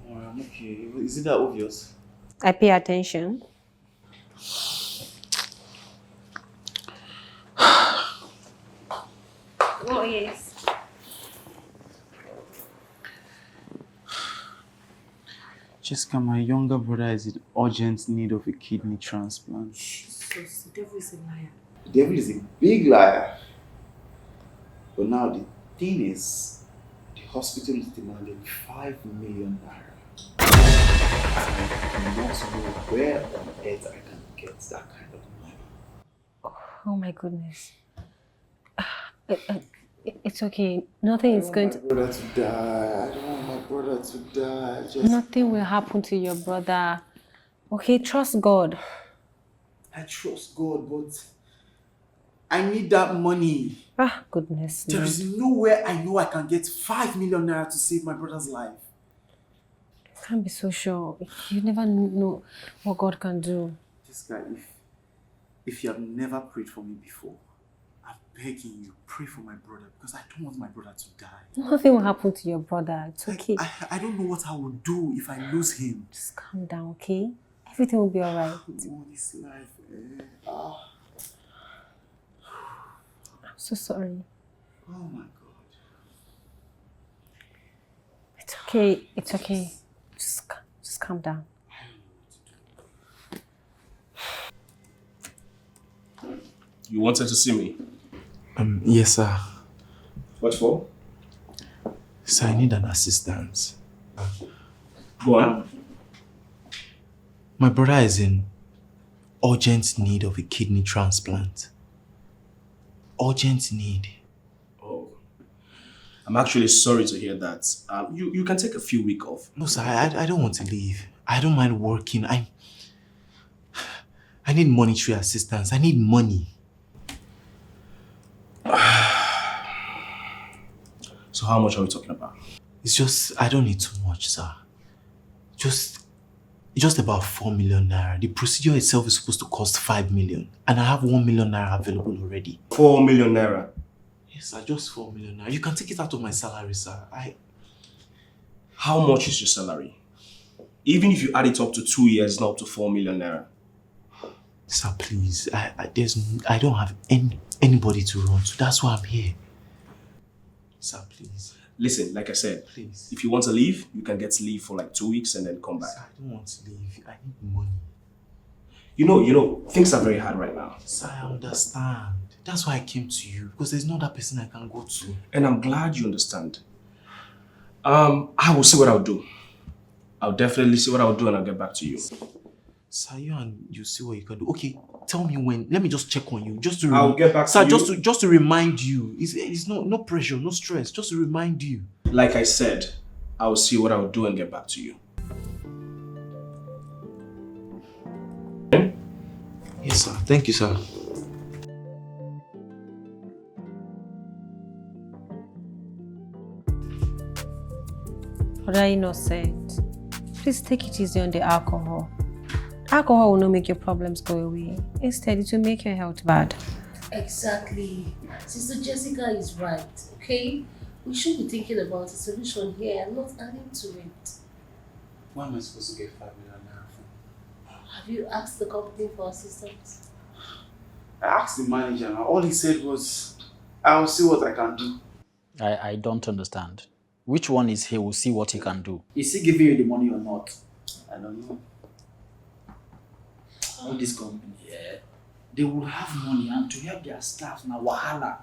S2: Oh, I'm okay. Is it that obvious?
S3: I pay attention. Oh, yes.
S7: Jessica, my younger brother is in urgent need of a kidney transplant.
S10: Jesus, the devil is a liar.
S2: The devil is a big liar. But now the thing is, the hospital is demanding 5 million naira. I want to know where on earth I can get that kind of money.
S3: Oh my goodness. It's okay. Nothing is going to.
S2: I don't want my brother to die. I don't want my brother to die.
S3: Nothing will happen to your brother. Okay, trust God.
S2: I trust God, but I need that money.
S3: Ah, goodness.
S2: There is nowhere I know I can get 5 million naira to save my brother's life.
S3: You can't be so sure. You never know what God can do.
S2: This guy, if you have never prayed for me before, I'm begging you, pray for my brother because I don't want my brother to die.
S3: Nothing will happen to your brother. It's okay.
S2: I don't know what I will do if I lose him.
S3: Just calm down, okay? Everything will be alright.
S2: All this life,
S3: I'm so sorry.
S2: Oh my God.
S3: It's okay. It's okay. Just calm down.
S1: You wanted to see me?
S2: Yes, sir.
S1: What for?
S2: Sir, I need an assistance.
S1: Go on.
S2: My brother is in urgent need of a kidney transplant. Urgent need.
S1: Oh. I'm actually sorry to hear that. You can take a few weeks off.
S2: No, sir, I don't want to leave. I don't mind working. I need monetary assistance. I need money.
S1: So how much are we talking about?
S2: It's just, I don't need too much, sir. Just about 4 million naira. The procedure itself is supposed to cost 5 million. And I have 1 million naira available already.
S1: 4 million naira?
S2: Yes, sir, just 4 million naira. You can take it out of my salary, sir.
S1: How much is your salary? Even if you add it up to 2 years, not up to 4 million naira.
S2: Sir, please. I don't have anybody to run to. That's why I'm here. Sir, please.
S1: Listen, like I said,
S2: please.
S1: If you want to leave, you can get leave for like 2 weeks and then come back.
S2: Sir, I don't want to leave. I need money.
S1: You know, things are very hard right now.
S2: Sir, I understand. That's why I came to you, because there's no other person I can go to.
S1: And I'm glad you understand. I will see what I'll do. I'll definitely see what I'll do and I'll get back to you.
S2: Sir, you see what you can do. Okay, tell me when. Let me just check on you. Just to
S1: I'll get back to you.
S2: Sir, just to remind you. It's no pressure, no stress. Just to remind you.
S1: Like I said, I will see what I'll do and get back to you.
S2: Yes, sir. Thank you, sir.
S3: Brother Innocent, please take it easy on the alcohol. Alcohol will not make your problems go away. Instead, it will make your health bad.
S6: Exactly. Sister Jessica is right, okay? We should be thinking about a solution here and not adding to it.
S7: Why am I supposed to get 5 million naira from?
S6: Have you asked the company for assistance?
S7: I asked the manager and all he said was, I'll see what I can do.
S5: I don't understand. Which one is he will see what he can do?
S11: Is he giving you the money or not?
S7: I don't know.
S11: All this company, yeah, they will have money and to help their staff now, wahala.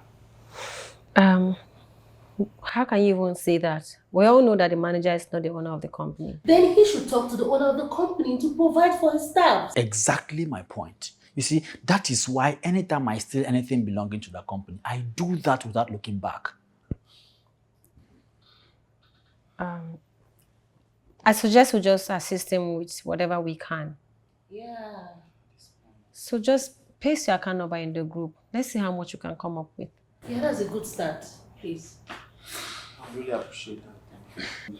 S3: How can you even say that? We all know that the manager is not the owner of the company.
S6: Then he should talk to the owner of the company to provide for his staff.
S5: Exactly my point. You see, that is why anytime I steal anything belonging to the company, I do that without looking back.
S3: I suggest we just assist him with whatever we can.
S6: Yeah.
S3: So just paste your account number in the group. Let's see how much you can come up with.
S6: Yeah, that's a good start. Please.
S7: I really appreciate that. Thank you.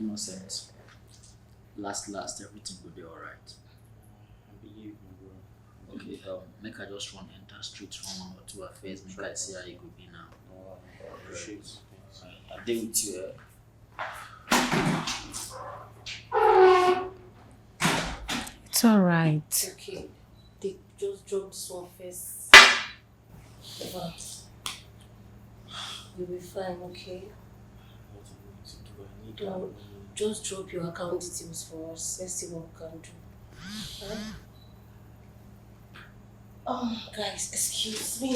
S11: Innocent. Last, everything will be alright.
S7: I believe you, bro.
S11: Okay, make I just run enter street from 1 or 2 affairs, make I see how you could be now.
S7: I appreciate it.
S11: I deal with you,
S3: It's all right.
S6: Okay. Just drop this one first. But you'll be fine, okay? Just drop your account details for us. Let's see what we can do. Guys, excuse me.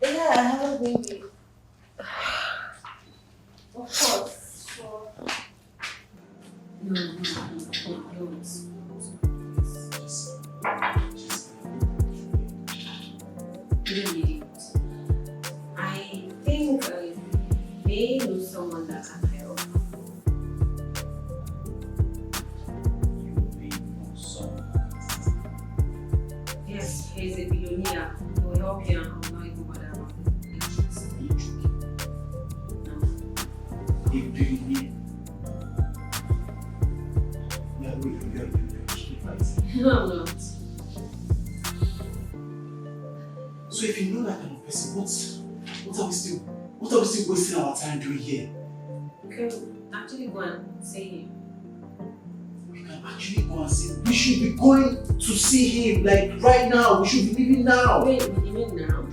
S6: Yeah, I have a baby.
S9: shouldn't be difficult. I think I may know someone that can help.
S11: You may know someone.
S9: Yes, he's a billionaire. He will help you and I will not even bother about the kids.
S11: Are you joking?
S9: No.
S11: A billionaire. Yeah, wait, you're right.
S9: No, I'm not.
S2: So if you know that kind of person, what are we still wasting our time doing here?
S9: Okay, actually go and see him.
S2: We can actually go and see him. We should be going to see him, like right now. We should be leaving now.
S9: Wait, you mean now?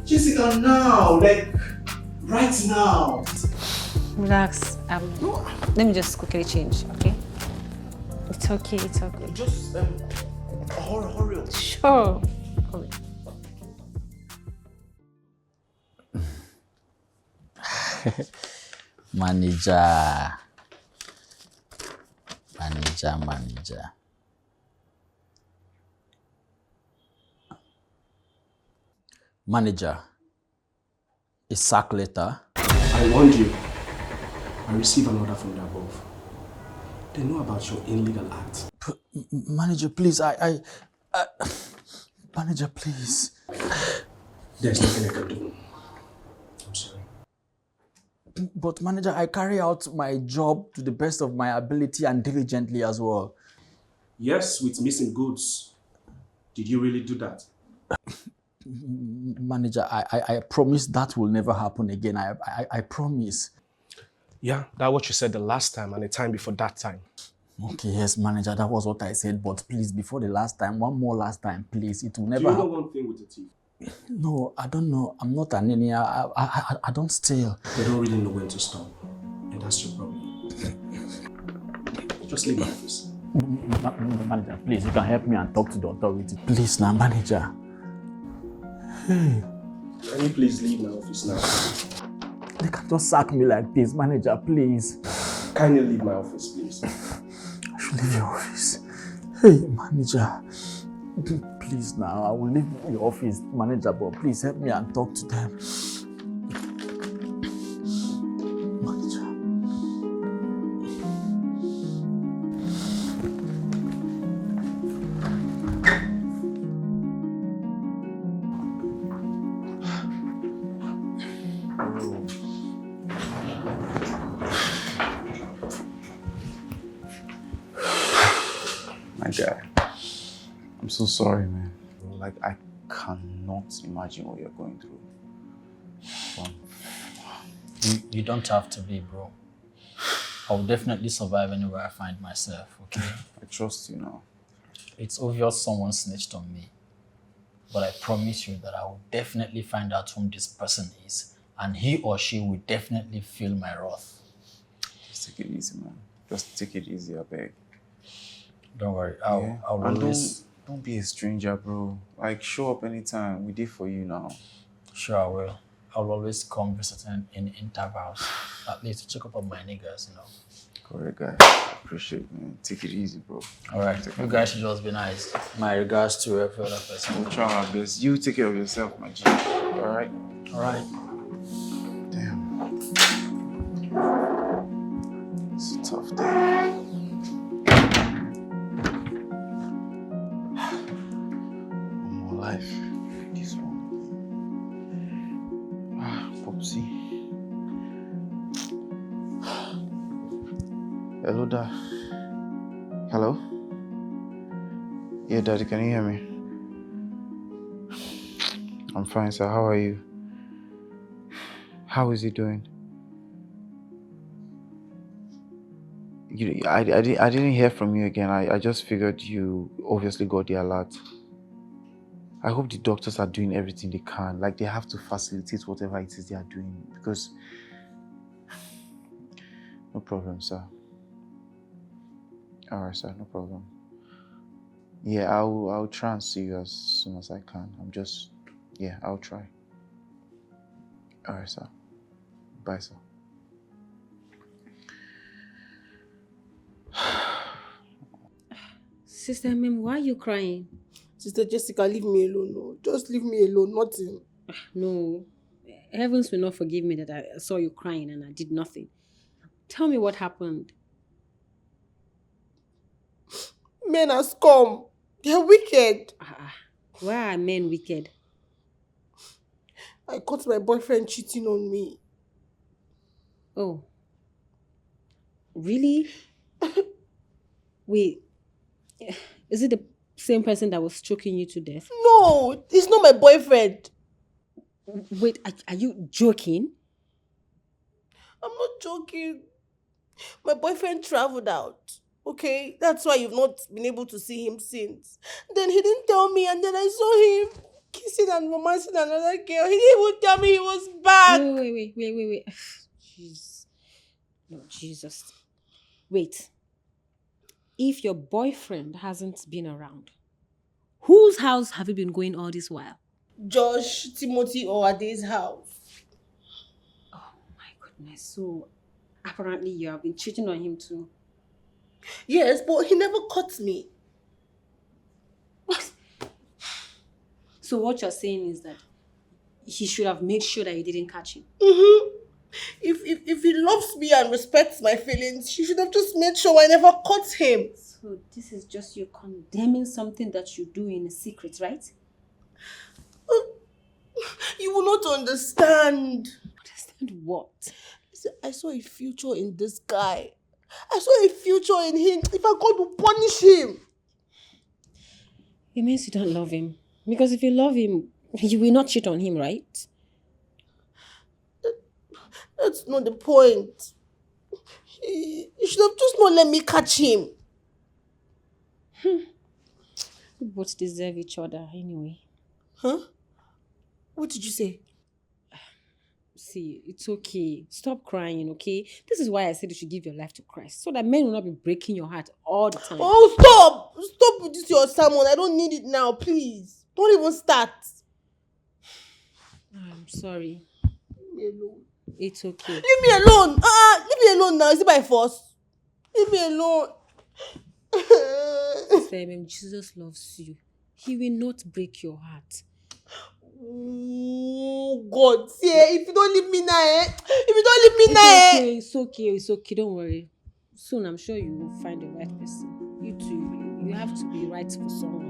S2: Jessica, now, like right now.
S3: Relax. Let me just quickly change, okay? It's okay, it's okay.
S2: Just hurry up.
S3: Sure. Hurry.
S5: Manager. Manager, a sack letter.
S1: I warned you. I received an order from the above. They know about your illegal act.
S5: Manager, please, Manager, please.
S1: There's nothing I can do. I'm sorry.
S5: But manager, I carry out my job to the best of my ability and diligently as well.
S1: Yes, with missing goods. Did you really do that?
S5: Manager, I promise that will never happen again. I promise.
S1: Yeah, that's what you said the last time and the time before that time.
S5: Okay, yes, manager, that was what I said. But please, before the last time, one more last time, please. It will never
S1: Do you know
S5: happen.
S1: one thing with the thief?
S5: No, I don't know. I'm not an enemy. I don't steal.
S1: They don't really know when to stop. And that's your problem. Just leave my office.
S5: Manager, please, you can help me and talk to the authority. Please now, manager. Hey.
S1: Can you please leave my office now?
S5: They can't just sack me like this, manager, please.
S1: Can you leave my office, please?
S5: I should leave your office. Hey, manager. Please now, I will leave your office, manager, but please help me and talk to them. Manager.
S7: My guy, I'm so sorry, man. Like, I cannot imagine what you're going through.
S5: You don't have to be, bro. I'll definitely survive anywhere I find myself, okay?
S7: I trust you now.
S5: It's obvious someone snitched on me. But I promise you that I will definitely find out whom this person is. And he or she will definitely feel my wrath.
S7: Just take it easy, man. Just take it easy, I beg.
S5: Don't worry, I'll always...
S7: Don't be a stranger, bro. Like, show up anytime. We did for you now.
S5: Sure, I will. I'll always come visiting in intervals. At least to check up on my niggas, you know.
S7: Correct, guy. I appreciate it, man. Take it easy, bro.
S5: Alright, you guys should just be nice. My regards to every other person.
S7: We'll try our best. You take care of yourself, my G. Alright?
S5: Alright.
S7: Damn. It's a tough day. One more life. This one. Popsy. Hello, Dad. Hello? Yeah, Daddy, can you hear me? I'm fine, sir. How are you? How is he doing? I didn't hear from you again. I just figured you obviously got the alert. I hope the doctors are doing everything they can. Like, they have to facilitate whatever it is they are doing, because... No problem, sir. Alright, sir, no problem. Yeah, I'll try and see you as soon as I can. Yeah, I'll try. Alright, sir. Bye, sir.
S3: Sister Mim, why are you crying?
S10: Sister Jessica, leave me alone. No. Just leave me alone. Nothing.
S3: No. Heavens will not forgive me that I saw you crying and I did nothing. Tell me what happened.
S10: Men are scum. They're wicked.
S3: Why are men wicked?
S10: I caught my boyfriend cheating on me.
S3: Oh. Really? Wait. Is it the same person that was choking you to death?
S10: No, he's not my boyfriend.
S3: Wait, are you joking?
S10: I'm not joking. My boyfriend traveled out. Okay, that's why you've not been able to see him since. Then he didn't tell me, and then I saw him kissing and romancing another girl. He didn't even tell me he was back.
S3: Wait. Jeez. No, Jesus. Wait. If your boyfriend hasn't been around, whose house have you been going all this while?
S10: Josh, Timothy, or Ade's house.
S3: Oh my goodness. So apparently you have been cheating on him too.
S10: Yes, but he never caught me.
S3: What? So what you're saying is that he should have made sure that you didn't catch him.
S10: Mm-hmm. If he loves me and respects my feelings, he should have just made sure I never caught him.
S3: So this is just you condemning something that you do in a secret, right?
S10: You will not understand.
S3: Understand what?
S10: Listen, I saw a future in this guy. I saw a future in him. If I God will punish him.
S3: It means you don't love him. Because if you love him, you will not cheat on him, right?
S10: That's not the point. You should have just not let me catch him.
S3: We both deserve each other anyway.
S10: Huh? What did you say?
S3: See, it's okay. Stop crying, okay? This is why I said you should give your life to Christ, so that men will not be breaking your heart all the time.
S10: Oh, stop! Stop with this your sermon. I don't need it now, please. Don't even start.
S3: I'm sorry.
S10: Leave me alone.
S3: It's okay.
S10: Leave me alone. Leave me alone now. Is it by force? Leave me alone.
S3: Jesus loves you. He will not break your heart.
S10: Oh, God. See, if you don't leave me now, If you don't leave me now,
S3: It's okay. Don't worry. Soon, I'm sure you will find the right person. You too. You have to be right for someone.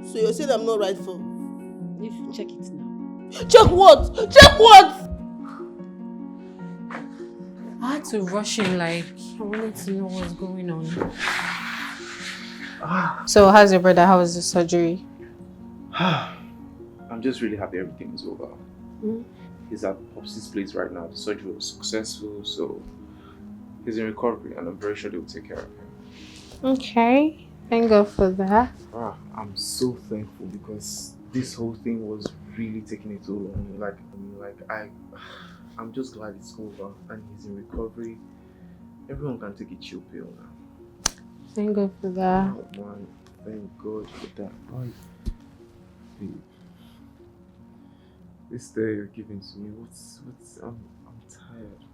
S10: So you're saying I'm not right for?
S3: If you check it now.
S10: Check what? Check what?
S8: I had to rush in, like, I wanted to know what's going on. So, how's your brother? How was the surgery?
S7: I'm just really happy everything is over. He's at Popsy's place right now. The surgery was successful, so he's in recovery, and I'm very sure they'll take care of him.
S8: Okay, thank God for that.
S7: I'm so thankful because this whole thing was really taking it toll on me. I'm just glad it's over and he's in recovery. Everyone can take a chill pill now.
S8: Thank God for that.
S7: Oh man, thank God for that. Right. Babe, this day you're giving to me, I'm tired.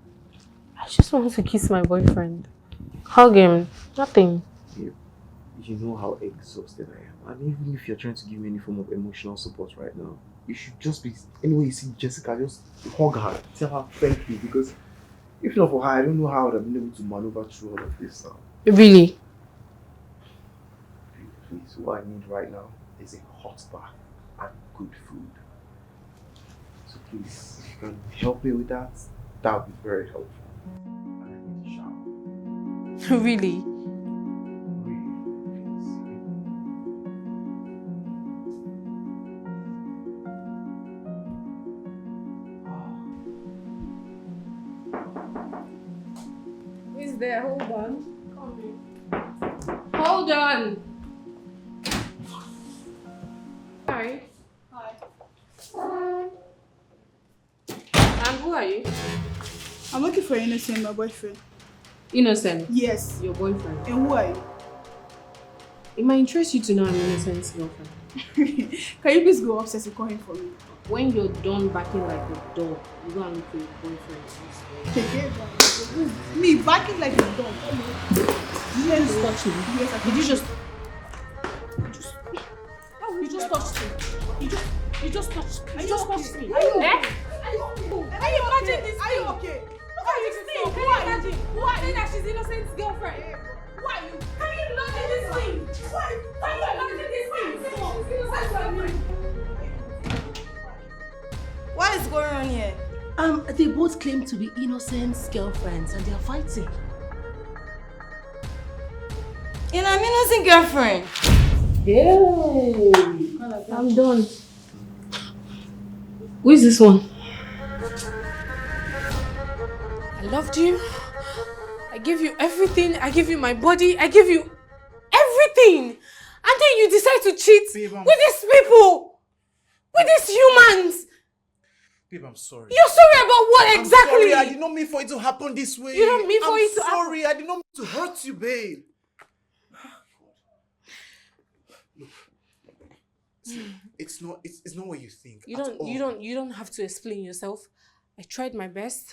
S8: I just want to kiss my boyfriend. Hug him. Nothing.
S7: You know how exhausted I am. And even if you're trying to give me any form of emotional support right now, you should just be, anyway you see Jessica, just hug her, tell her thank you, because if not for her, I don't know how I would have been able to maneuver through all of this now.
S8: Really?
S7: Please, what I need right now is a hot bath and good food. So please, if you can help me with that, that would be very helpful. And I need a shower.
S8: Really? There, hold on. Hold on. Hi. And who are you?
S12: I'm looking for Innocent, my boyfriend.
S8: Innocent?
S12: Yes.
S8: Your boyfriend?
S12: And who are you?
S8: It might interest you to know I'm Innocent's girlfriend.
S12: Can you please go upstairs and call him for me?
S8: When you're done backing like a dog, you go and look for your boyfriend.
S12: Me backing like a dog.
S8: Did you just touch me?
S12: Yes, I
S8: Did you just You just touched me. You just touched me. You just touched me.
S12: Are you okay?
S8: Eh?
S12: Are you okay?
S8: Can you imagine this
S12: Are you
S8: thing?
S12: okay?
S8: Look at this thing. Can you imagine? Who are saying that she's Innocent's girlfriend? Who are you? Can you imagine this thing? Why? Can you imagine this thing?
S12: What is going on here?
S6: They both claim to be Innocent's girlfriends and they are fighting.
S12: And I'm innocent girlfriend.
S8: Hey, I'm done. Who is this one? I loved you. I gave you everything. I gave you my body. I gave you everything. And then you decide to cheat with these people. With these humans.
S2: Babe, I'm sorry.
S8: You're sorry about what exactly?
S2: I'm sorry. I did not mean for it to happen this way.
S8: You don't mean for it to happen?
S2: I'm sorry. I did not mean to hurt you, babe. Look, see, it's not what you think.
S8: You don't have to explain yourself. I tried my best.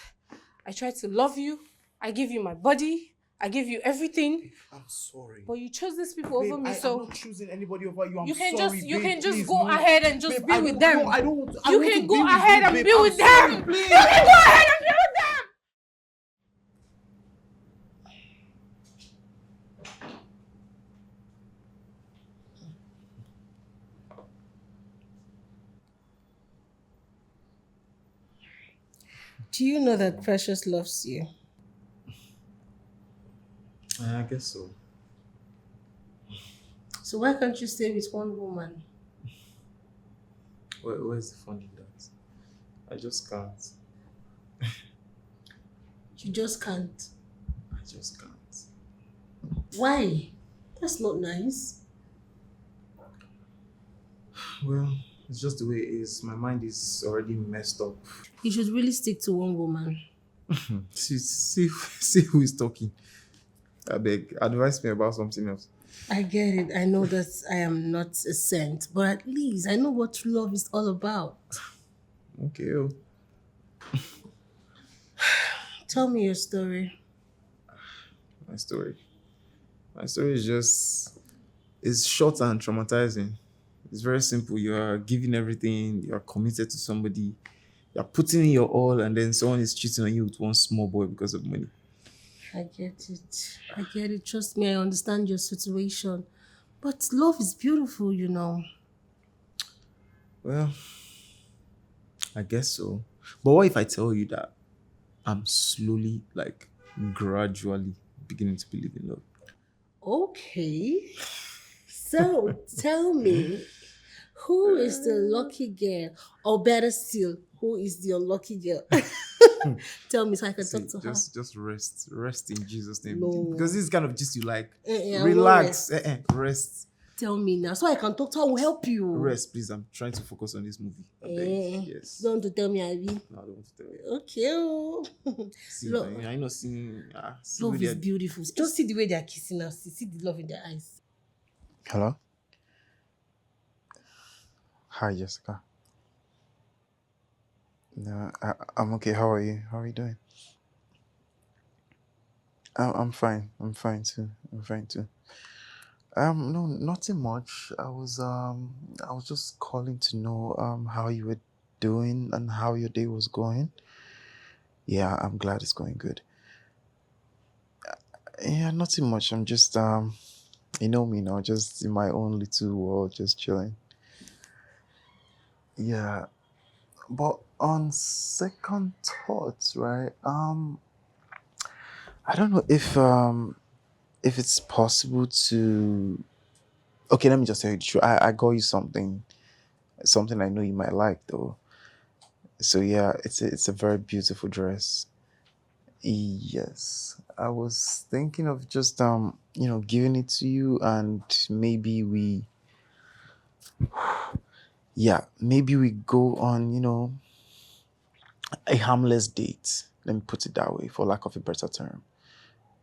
S8: I tried to love you. I give you my body. I give you everything.
S2: Babe, I'm sorry.
S8: But you chose these people over me,
S2: I'm not choosing anybody over you.
S8: you can
S2: sorry,
S8: you
S2: babe,
S8: can just
S2: please,
S8: go
S2: no.
S8: ahead and just
S2: Babe,
S8: be with them.
S2: No, I don't want to. I
S8: You
S2: want
S8: can
S2: to
S8: go
S2: be with
S8: ahead
S2: you,
S8: and
S2: babe.
S8: be
S2: I'm
S8: with
S2: sorry,
S8: them.
S2: please.
S8: You can go ahead and be with them.
S10: Do you know that Precious loves you?
S7: I guess so.
S10: So why can't you stay with one woman?
S7: Where's the fun in that? I just can't.
S10: You just can't.
S7: I just can't.
S10: Why? That's not nice.
S7: Well, it's just the way it is. My mind is already messed up.
S10: You should really stick to one woman.
S7: See who is talking. I beg, advise me about something else.
S10: I get it. I know that I am not a saint, but at least I know what true love is all about.
S7: Okay.
S10: Tell me your story.
S7: My story is just, it's short and traumatizing. It's very simple. You are giving everything, you are committed to somebody, you are putting in your all, and then someone is cheating on you with one small boy because of money.
S10: I get it. Trust me, I understand your situation. But love is beautiful, you know.
S7: Well, I guess so. But what if I tell you that I'm slowly, gradually beginning to believe in love?
S10: Okay. So tell me, who is the lucky girl? Or better still, who is the unlucky girl? Tell me so I can talk to her.
S7: Just rest in Jesus' name.
S10: No.
S7: Because this is kind of gist you like.
S10: I
S7: Relax.
S10: won't
S7: Rest.
S10: Tell me now, so I can talk to her. I will help you.
S7: Rest, please. I'm trying to focus on this movie. I beg. Yes.
S10: Don't want to tell me, Ivy.
S7: No, I don't want to tell you.
S10: Okay.
S7: See,
S10: Look,
S7: I know seeing.
S10: love is beautiful. Just see the way they are kissing us. See the love in their eyes.
S13: Hello? Hi, Jessica. No, I'm okay. How are you? How are you doing? I'm fine. I'm fine too. No, nothing much. I was just calling to know how you were doing and how your day was going. Yeah, I'm glad it's going good. Yeah, nothing much. I'm just you know me now, just in my own little world, just chilling. Yeah, but on second thoughts, right? I don't know if it's possible to. Okay, let me just tell you the truth. I got you something I know you might like though. So yeah, it's a very beautiful dress. Yes, I was thinking of just giving it to you, and maybe maybe we go on a harmless date. Let me put it that way, for lack of a better term.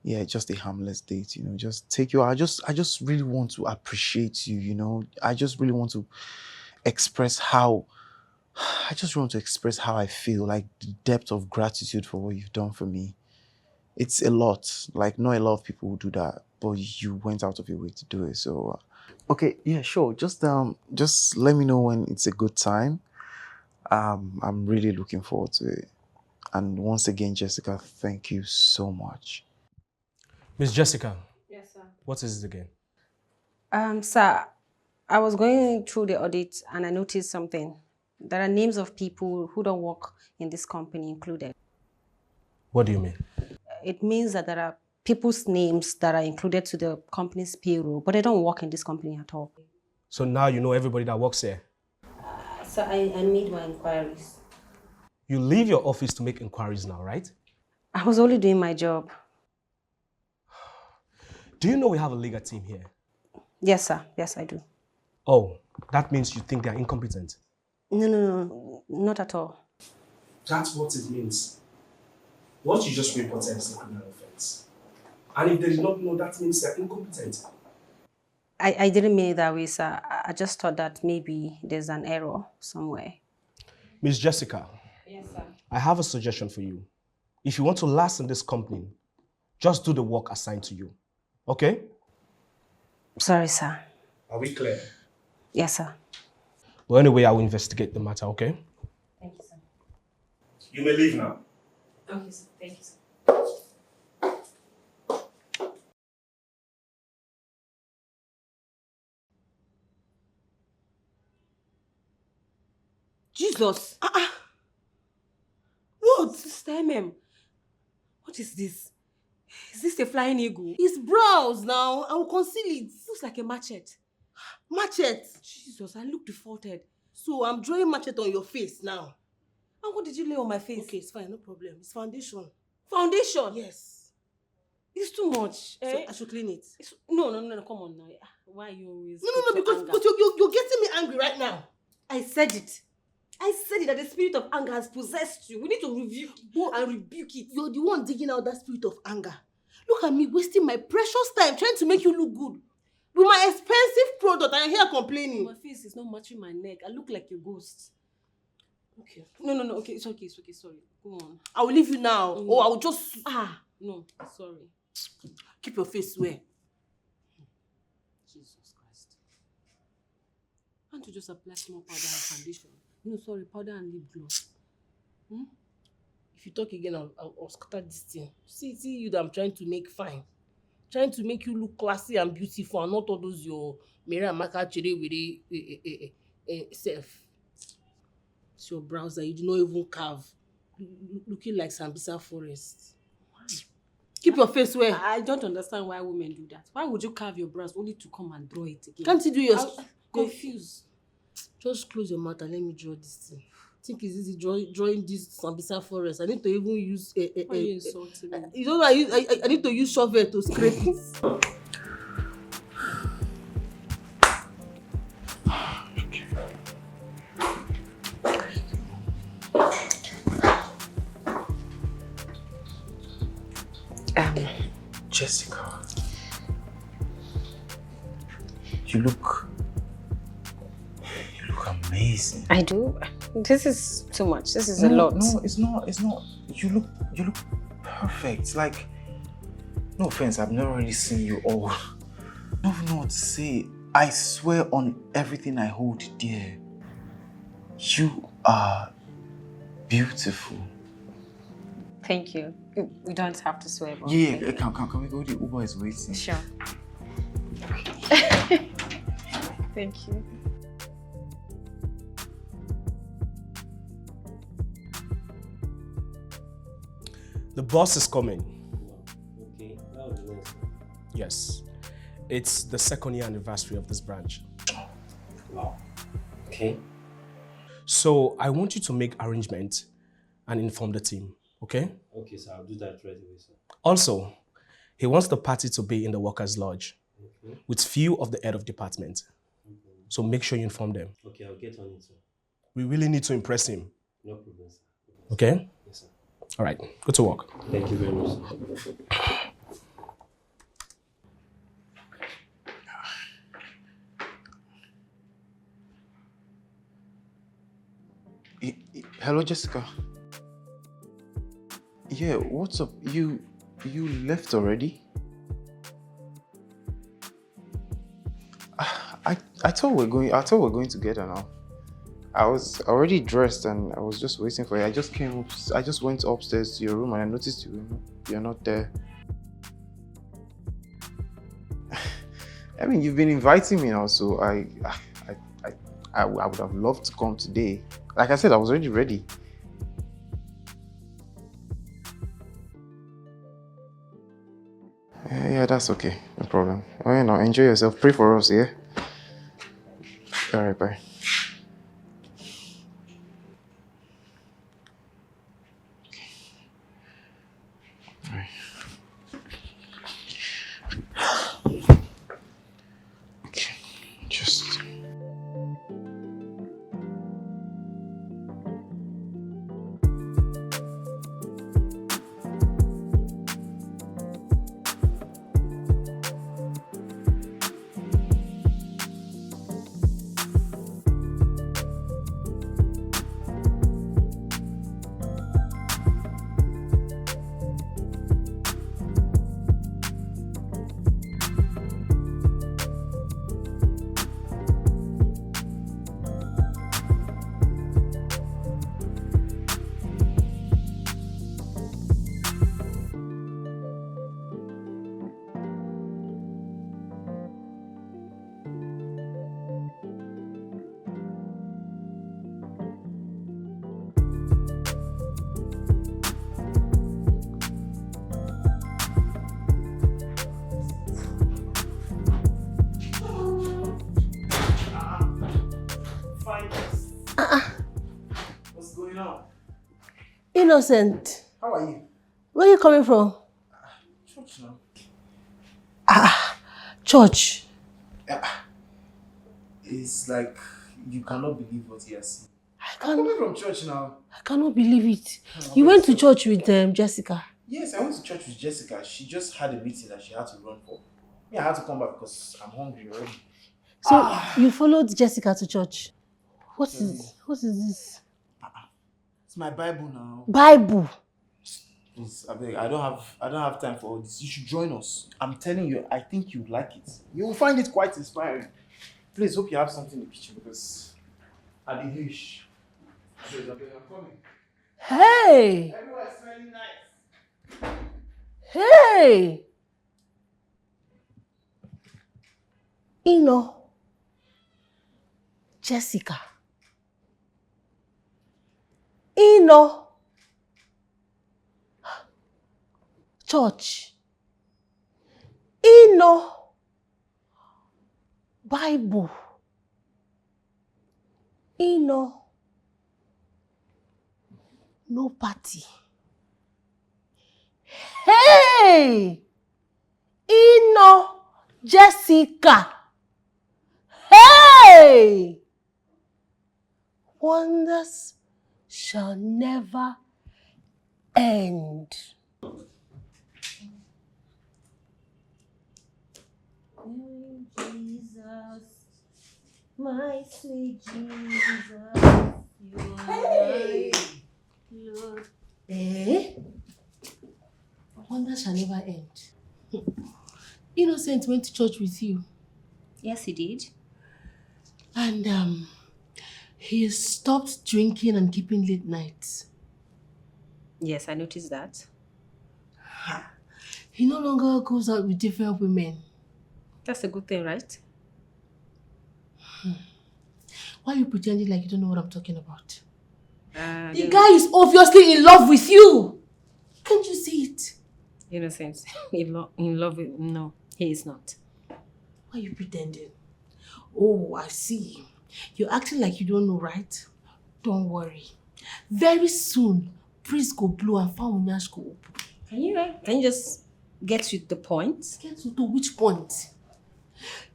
S13: Yeah, just a harmless date. Just take you. I just really want to appreciate you. I just really want to express how. I just want to express how I feel, like the depth of gratitude for what you've done for me. It's a lot. Like, not a lot of people will do that, but you went out of your way to do it. So, Okay, yeah, sure. Just let me know when it's a good time. I'm really looking forward to it. And once again, Jessica, thank you so much.
S1: Miss Jessica.
S3: Yes, sir.
S1: What is it again?
S3: Sir, I was going through the audit and I noticed something. There are names of people who don't work in this company included.
S1: What do you mean?
S3: It means that there are people's names that are included to the company's payroll, but they don't work in this company at all.
S1: So now you know everybody that works here.
S3: So I made my inquiries.
S1: You leave your office to make inquiries now, right?
S3: I was only doing my job.
S1: Do you know we have a legal team here?
S3: Yes, sir. Yes, I do.
S1: Oh, that means you think they are incompetent?
S3: No, not at all.
S1: That's what it means. What you just reported is a criminal offense. And if they did not know, that means they're incompetent.
S3: I didn't mean it that way, sir. I just thought that maybe there's an error somewhere.
S1: Miss Jessica.
S3: Yes, sir.
S1: I have a suggestion for you. If you want to last in this company, just do the work assigned to you. Okay?
S3: Sorry, sir.
S1: Are we clear?
S3: Yes, sir.
S1: Well, anyway, I will investigate the matter, okay?
S3: Thank you, sir.
S1: You may leave now.
S3: Okay, sir. Thank you, sir. Jesus! What? Sister MM, what is this? Is this a flying eagle?
S10: It's brows now. I will conceal it.
S3: Looks like a machete.
S10: Machete.
S3: Jesus, I look defaulted.
S10: So I'm drawing machete on your face now.
S3: And what did you lay on my face?
S10: Okay, it's fine, no problem. It's foundation.
S3: Foundation?
S10: Yes.
S3: It's too much.
S10: So I should clean it.
S3: No, come on now. Why are you always...
S10: No, because you're getting me angry right now.
S3: I said it. I said it that the spirit of anger has possessed you. We need to go and rebuke it.
S10: You're the one digging out that spirit of anger. Look at me wasting my precious time trying to make you look good. With my expensive product, I'm here complaining.
S3: My face is not matching my neck. I look like a ghost.
S10: Okay.
S3: No, okay, it's okay, sorry. Go on.
S10: I will leave you now.
S3: No.
S10: Or I will just...
S3: No, sorry.
S10: Keep your face where?
S3: Jesus Christ. Can't you just apply small powder and foundation? No, sorry, powder and lip gloss.
S10: If you talk again, I'll scatter this thing. See you that I'm trying to make fine. Trying to make you look classy and beautiful and not all those your Mary and Maka Chere with self. It's your brows that you do not even carve. Looking like Sambisa Forest. Why? Keep your face where?
S3: I don't understand why women do that. Why would you carve your brows only to come and draw it again?
S10: Can't you do your...
S3: Confused.
S10: Just close your mouth and let me draw this thing. Think it's easy drawing this Sambisa Forest. I need to even use
S3: Why are you insulting me?
S10: you know, I need to use shovel to scrape it.
S13: Jessica, you look amazing.
S3: I do. This is too much. This is a lot.
S13: No, it's not. You look perfect. Like, no offense, I've never really seen you all. I don't even know what to say. I swear on everything I hold dear, you are beautiful.
S3: Thank you. We don't have to swear about
S13: Yeah, can we go? The Uber is waiting.
S3: Sure. Thank you.
S1: The boss is coming.
S4: Okay, that was nice.
S1: Yes. It's the 2nd year anniversary of this branch.
S4: Wow. Okay.
S1: So I want you to make arrangements and inform the team, okay?
S4: Okay, sir, I'll do that right away, sir.
S1: Also, he wants the party to be in the workers' lodge with few of the head of department. So make sure you inform them.
S4: Okay, I'll get on it, sir.
S1: We really need to impress him.
S4: No problem, sir.
S1: Okay?
S4: Yes, sir.
S1: All right, go to work.
S4: Thank you very much, sir.
S13: Hello, Jessica. Yeah, what's up? You left already? I thought we're going together now. I was already dressed and I was just waiting for you. I just went upstairs to your room and I noticed you're not there. I mean, you've been inviting me now, so I would have loved to come today. Like I said, I was already ready. Yeah, that's okay. No problem. Oh, yeah, now enjoy yourself. Pray for us, yeah? Alright, bye.
S2: What's going on?
S10: Innocent.
S2: How are you?
S10: Where are you coming from?
S2: Church now.
S10: Church.
S2: It's like you cannot believe what you are seeing.
S10: I'm
S2: coming from church now.
S10: I cannot believe it. You went to church with Jessica?
S2: Yes, I went to church with Jessica. She just had a meeting that she had to run for. Yeah, I had to come back because I'm hungry already.
S10: So you followed Jessica to church? What is this?
S2: It's my Bible now.
S10: Bible?
S2: Please, I beg, I don't have time for all this. You should join us. I'm telling you, I think you'd like it. You will find it quite inspiring. Please, hope you have something in the kitchen because I did wish. I'm coming.
S10: Hey!
S2: Everywhere is smelling nice.
S10: Hey! Jessica. Church. Bible. No party. Hey! Jessica. Hey! Wonders shall never end.
S3: Jesus, my sweet Jesus, you are my Lord.
S10: Wonders shall never end. Innocent went to church with you.
S3: Yes, he did.
S10: And he stopped drinking and keeping late nights.
S3: Yes, I noticed that.
S10: He no longer goes out with different women.
S3: That's a good thing, right?
S10: Why are you pretending like you don't know what I'm talking about? The
S3: no.
S10: guy is obviously in love with you. Can't you see it?
S3: Innocent. In love with... No, he is not.
S10: Why are you pretending? Oh, I see. You're acting like you don't know, right? Don't worry. Very soon, priest go blow and Famunash go open.
S3: Can you just get to the point?
S10: Get to which point?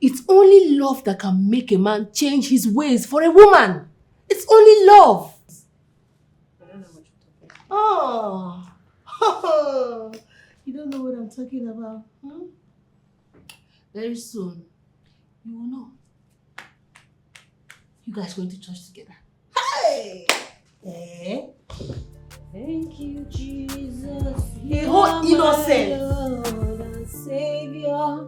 S10: It's only love that can make a man change his ways for a woman. It's only love.
S3: I don't know what you're talking about.
S10: Oh, you don't know what I'm talking about. Very soon, you will know. You guys going to church together. Hey!
S3: Thank you, Jesus.
S10: You are innocent.
S3: Lord and Savior.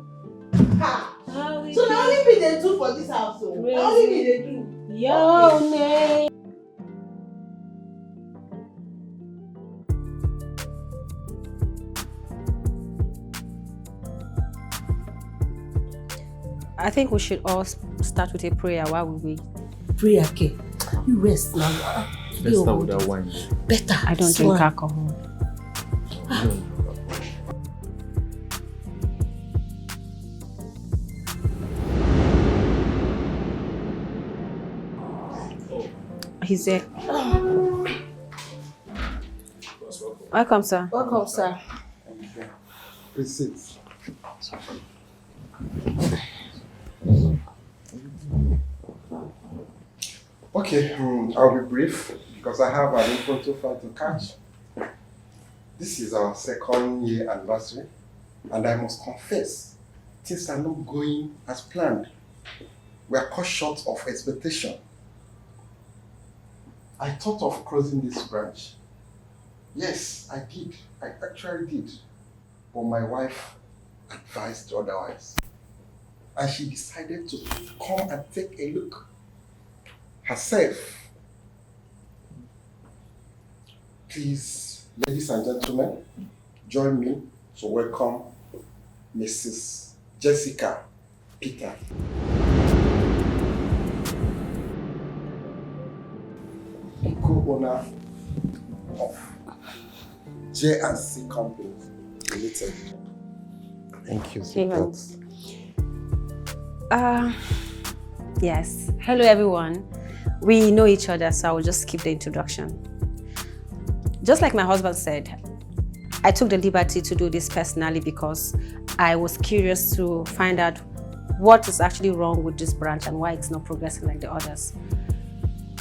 S10: So now only be the two for this house. So
S3: praise your name. I think we should all start with a prayer while we wait.
S10: Prayer, okay. You rest now.
S7: Let's start with that wine.
S10: Better.
S3: I don't drink alcohol. He's there. Welcome, sir.
S10: Welcome, sir.
S14: Please sit. Okay, I'll be brief because I have an important fight to catch. This is our 2nd year anniversary, and I must confess, things are not going as planned. We are cut short of expectation. I thought of closing this branch. Yes, I did. I actually did. But my wife advised otherwise. And she decided to come and take a look herself. Please, ladies and gentlemen, join me to welcome Mrs. Jessica Peter. The co-owner of J&C Company Limited. Thank you.
S3: Stevens. Yes. Hello, everyone. We know each other, so I will just skip the introduction. Just like my husband said, I took the liberty to do this personally because I was curious to find out what is actually wrong with this branch and why it's not progressing like the others.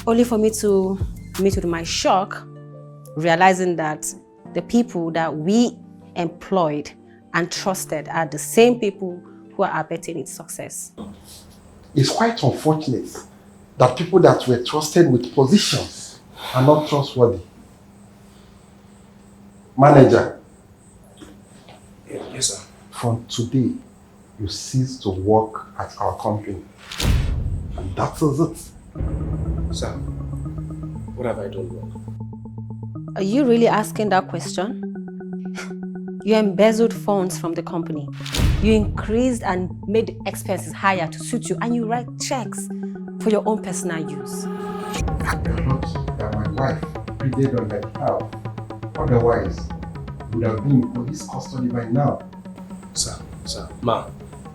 S3: Only for me to meet with my shock, realizing that the people that we employed and trusted are the same people who are abetting its success.
S14: It's quite unfortunate that people that were trusted with positions are not trustworthy. Manager.
S1: Yes, sir.
S14: From today, you cease to work at our company. And that is it.
S1: Sir, what have I done wrong?
S3: Are you really asking that question? You embezzled funds from the company. You increased and made expenses higher to suit you, and you write checks for your own personal use.
S14: I'm lucky that my wife pleaded on my behalf. Otherwise, would have been in police custody by now.
S1: Sir, ma,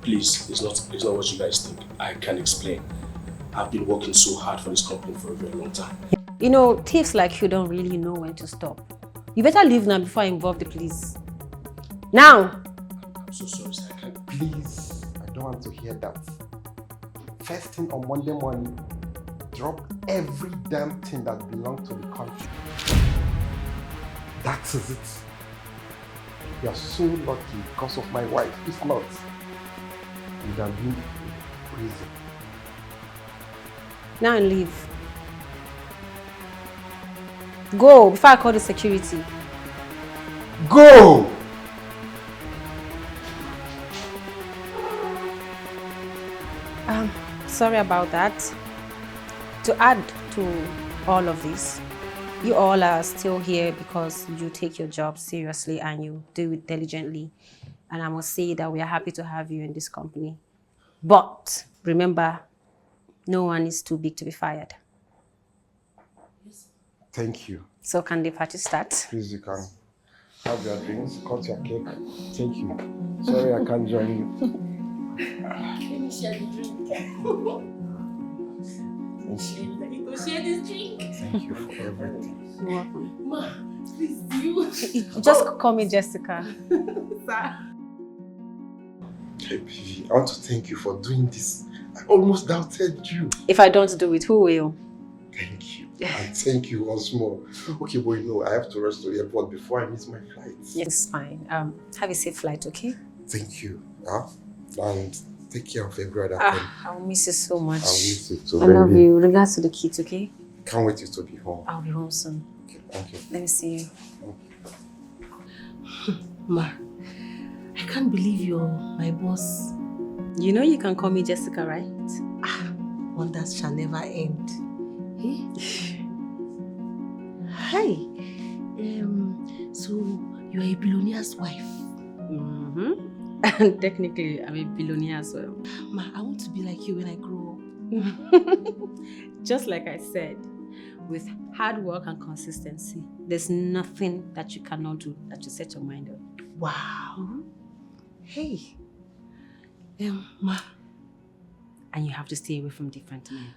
S1: please, it's not what you guys think. I can explain. I've been working so hard for this company for a very long time.
S3: You know, thieves like you don't really know when to stop. You better leave now before I involve the police. Now!
S1: I'm so sorry, sir. I can't.
S14: Please, I don't want to hear that. First thing on Monday morning, drop every damn thing that belongs to the country. That is it. You are so lucky because of my wife. If not, you'd have been in prison.
S3: Now and leave. Go before I call the security.
S14: Go!
S3: Sorry about that. To add to all of this, you all are still here because you take your job seriously and you do it diligently. And I must say that we are happy to have you in this company. But remember, no one is too big to be fired.
S14: Thank you.
S3: So can the party start?
S14: Please, you can have your drinks, cut your cake. Thank you. Sorry I can't join you.
S6: Let me share the drink. Let me go share this drink.
S14: Thank you for everything.
S3: You're welcome.
S6: Ma, please do.
S3: Just call me Jessica.
S6: Sir.
S14: Hey, Vivi, I want to thank you for doing this. I almost doubted you.
S3: If I don't do it, who will?
S14: Thank you. And thank you once more. Okay, but you know, I have to rush to the airport before I miss my flight.
S3: Yes, it's fine. Have a safe flight, okay?
S14: Thank you. And take care of every other thing.
S3: I'll miss you so much.
S14: I'll miss you too,
S3: I love you. Regards to the kids, okay?
S14: Can't wait you to be home.
S3: I'll be home soon.
S14: Okay, thank you.
S3: Let me see you.
S10: Ma, I can't believe you're my boss.
S3: You know you can call me Jessica, right?
S10: wonders shall never end. Hi. So you are a billionaire's wife.
S3: And technically, I'm a billionaire as well.
S10: Ma, I want to be like you when I grow up.
S3: Just like I said, with hard work and consistency, there's nothing that you cannot do that you set your mind on.
S10: Wow. Hey. Ma.
S3: And you have to stay away from different men.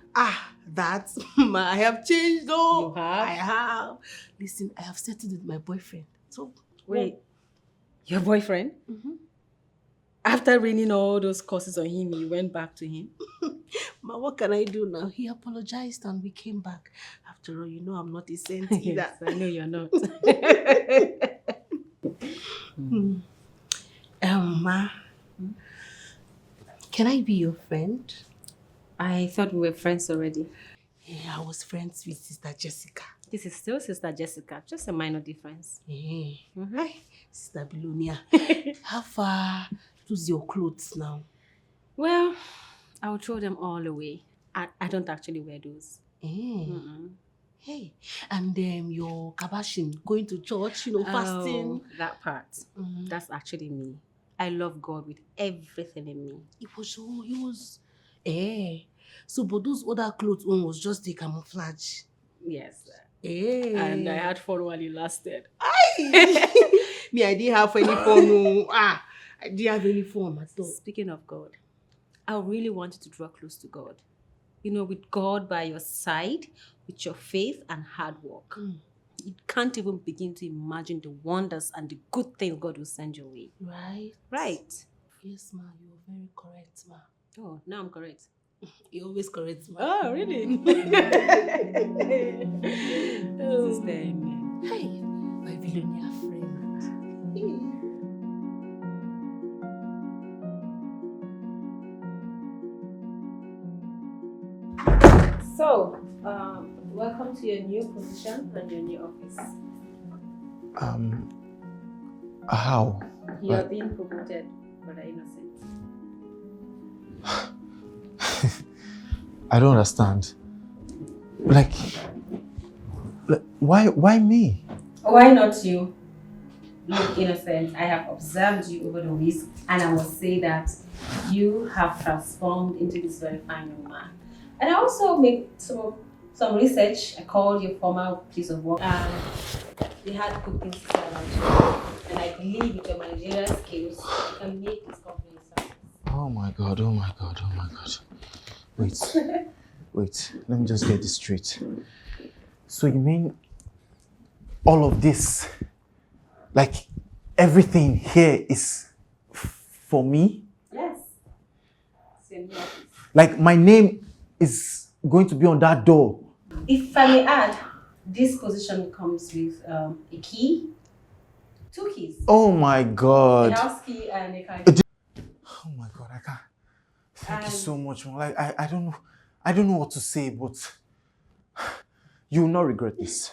S10: That's Ma, I have changed though.
S3: You have?
S10: I have. Listen, I have settled with my boyfriend. So
S3: wait, your boyfriend? After raining all those curses on him, you went back to him?
S10: Ma, what can I do now? He apologized and we came back. After all, you know I'm not a saint either.
S3: Yes, I know you're not.
S10: Ma, can I be your friend?
S3: I thought we were friends already.
S10: Yeah, I was friends with Sister Jessica.
S3: This is still Sister Jessica, just a minor difference.
S10: Hi, Sister Bilonia. How far lose your clothes now?
S3: Well, I'll throw them all away. I don't actually wear those.
S10: Hey, and your kabashin, going to church, fasting.
S3: That part. That's actually me. I love God with everything in me.
S10: It was. So, but those other clothes on was just the camouflage.
S3: Yes.
S10: And
S3: I had fun while it lasted.
S10: Me, I didn't have any fun. I didn't have any fun at all.
S3: Speaking of God, I really want you to draw close to God. With God by your side, with your faith and hard work. You can't even begin to imagine the wonders and the good things God will send your way. Right.
S10: Yes, ma, you're very correct, ma.
S3: Oh, now I'm correct.
S10: You always correct, ma.
S3: Oh, really?
S10: Hey, my billionaire friend.
S3: So, welcome to your new position and your new office.
S13: How?
S3: You are being promoted for the innocent.
S13: I don't understand. Like, why me?
S3: Why not you? Look, innocent, I have observed you over the weeks, and I must say that you have transformed into this very fine young man. And I also made some research. I called your former place of work, and they had good things to say about you. And I believe with your managerial skills, you can make this company success.
S13: Oh my God. Wait, let me just get this straight. So you mean all of this, like everything here is for me?
S3: Yes.
S13: Like my name is going to be on that door?
S3: If I may add, this position comes with a key, 2 keys.
S13: Oh my God.
S3: A house key and a car key.
S13: Oh my God, I can't. Thank you so much, man. Like I don't know what to say, but you will not regret this.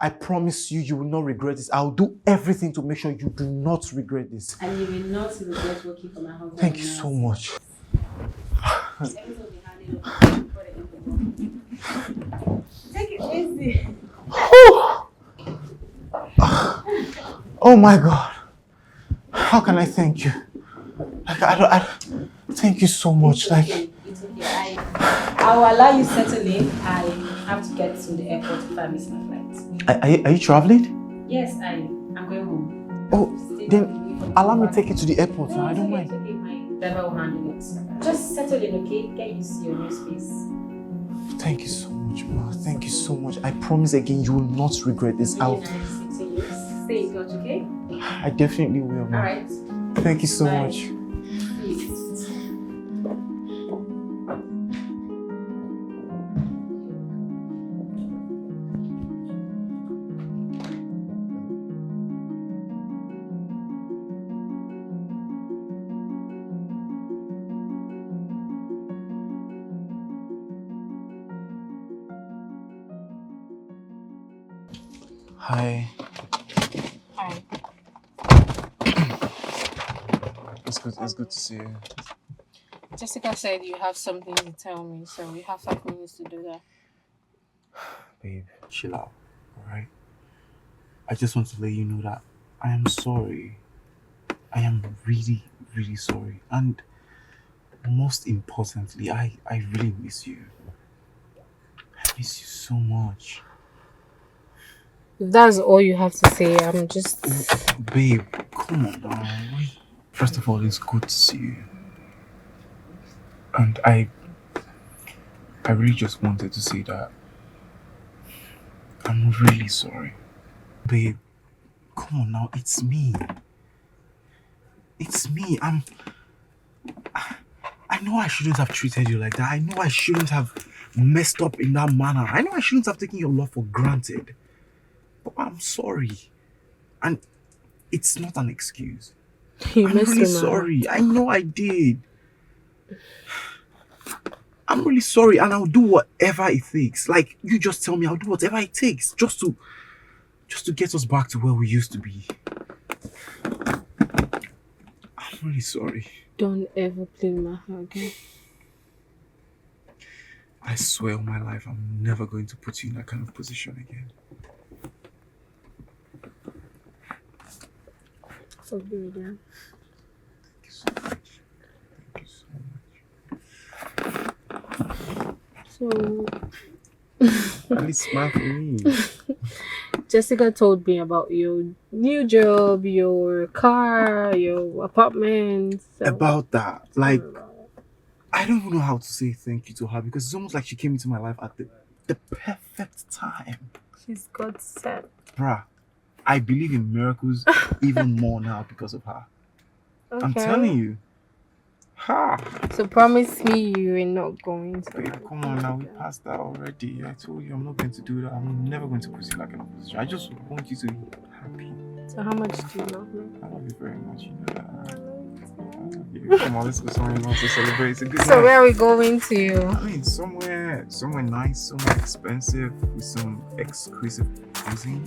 S13: I promise you will not regret this. I'll do everything to make sure you do not regret this.
S3: And you will not regret working for my husband.
S13: Thank you so much.
S3: Take it easy.
S13: Oh my God. How can I thank you? Like I thank you so much. Like
S3: It's okay. I will allow you settle in. I have to get to the airport if I miss my flight.
S13: Are you traveling?
S3: Yes, I'm going home.
S13: Oh, then allow me to take you to the airport. I don't mind.
S3: It's okay, my driver will handle it. Just settle in, okay? Get used to your new space.
S13: Thank you so much, Ma. Thank you so much. I promise again, you will not regret this.
S3: Really nice meeting you. Stay in touch, okay?
S13: I definitely will, Ma.
S3: Alright.
S13: Thank you so
S3: Bye.
S13: much. Hi.
S8: Hi.
S13: It's good to see you.
S8: Jessica said you have something to tell me, so we have 5 minutes to do that.
S7: Babe, chill out, alright? I just want to let you know that I am sorry. I am really, really sorry. And most importantly, I really miss you. I miss you so much.
S8: If that's all you have to say, I'm just...
S7: Babe, come on now. First of all, it's good to see you. And I really just wanted to say that I'm really sorry. Babe, come on now, it's me. It's me. I know I shouldn't have treated you like that. I know I shouldn't have messed up in that manner. I know I shouldn't have taken your love for granted. But I'm sorry. And it's not an excuse.
S8: You
S7: I'm
S8: messed
S7: really
S8: him up.
S7: sorry. I know I did. I'm really sorry, and I'll do whatever it takes. Like, you just tell me, I'll do whatever it takes just to get us back to where we used to be. I'm really sorry.
S8: Don't ever play my heart again.
S7: I swear on my life, I'm never going to put you in that kind of position again.
S8: Forgive me.
S7: Thank you so much. Thank you so much.
S8: So...
S7: At least smile for me.
S8: Jessica told me about your new job, your car, your apartment. So...
S7: About that, like, I don't even know how to say thank you to her because it's almost like she came into my life at the perfect time.
S8: She's God sent.
S7: Bruh, I believe in miracles even more now because of her.
S8: Okay.
S7: I'm telling you. Ha!
S8: So promise me you're not going to.
S7: Babe, come on now, we passed that already. I told you I'm not going to do that. I'm never going to put you like in a position. I just want you to be happy.
S8: So how much do you love me?
S7: I love you very much, you know that. I love you. Come on, let's go somewhere nice to celebrate. It's a good
S8: So
S7: night.
S8: where are we going to?
S7: I mean, somewhere nice, somewhere expensive with some exclusive cuisine.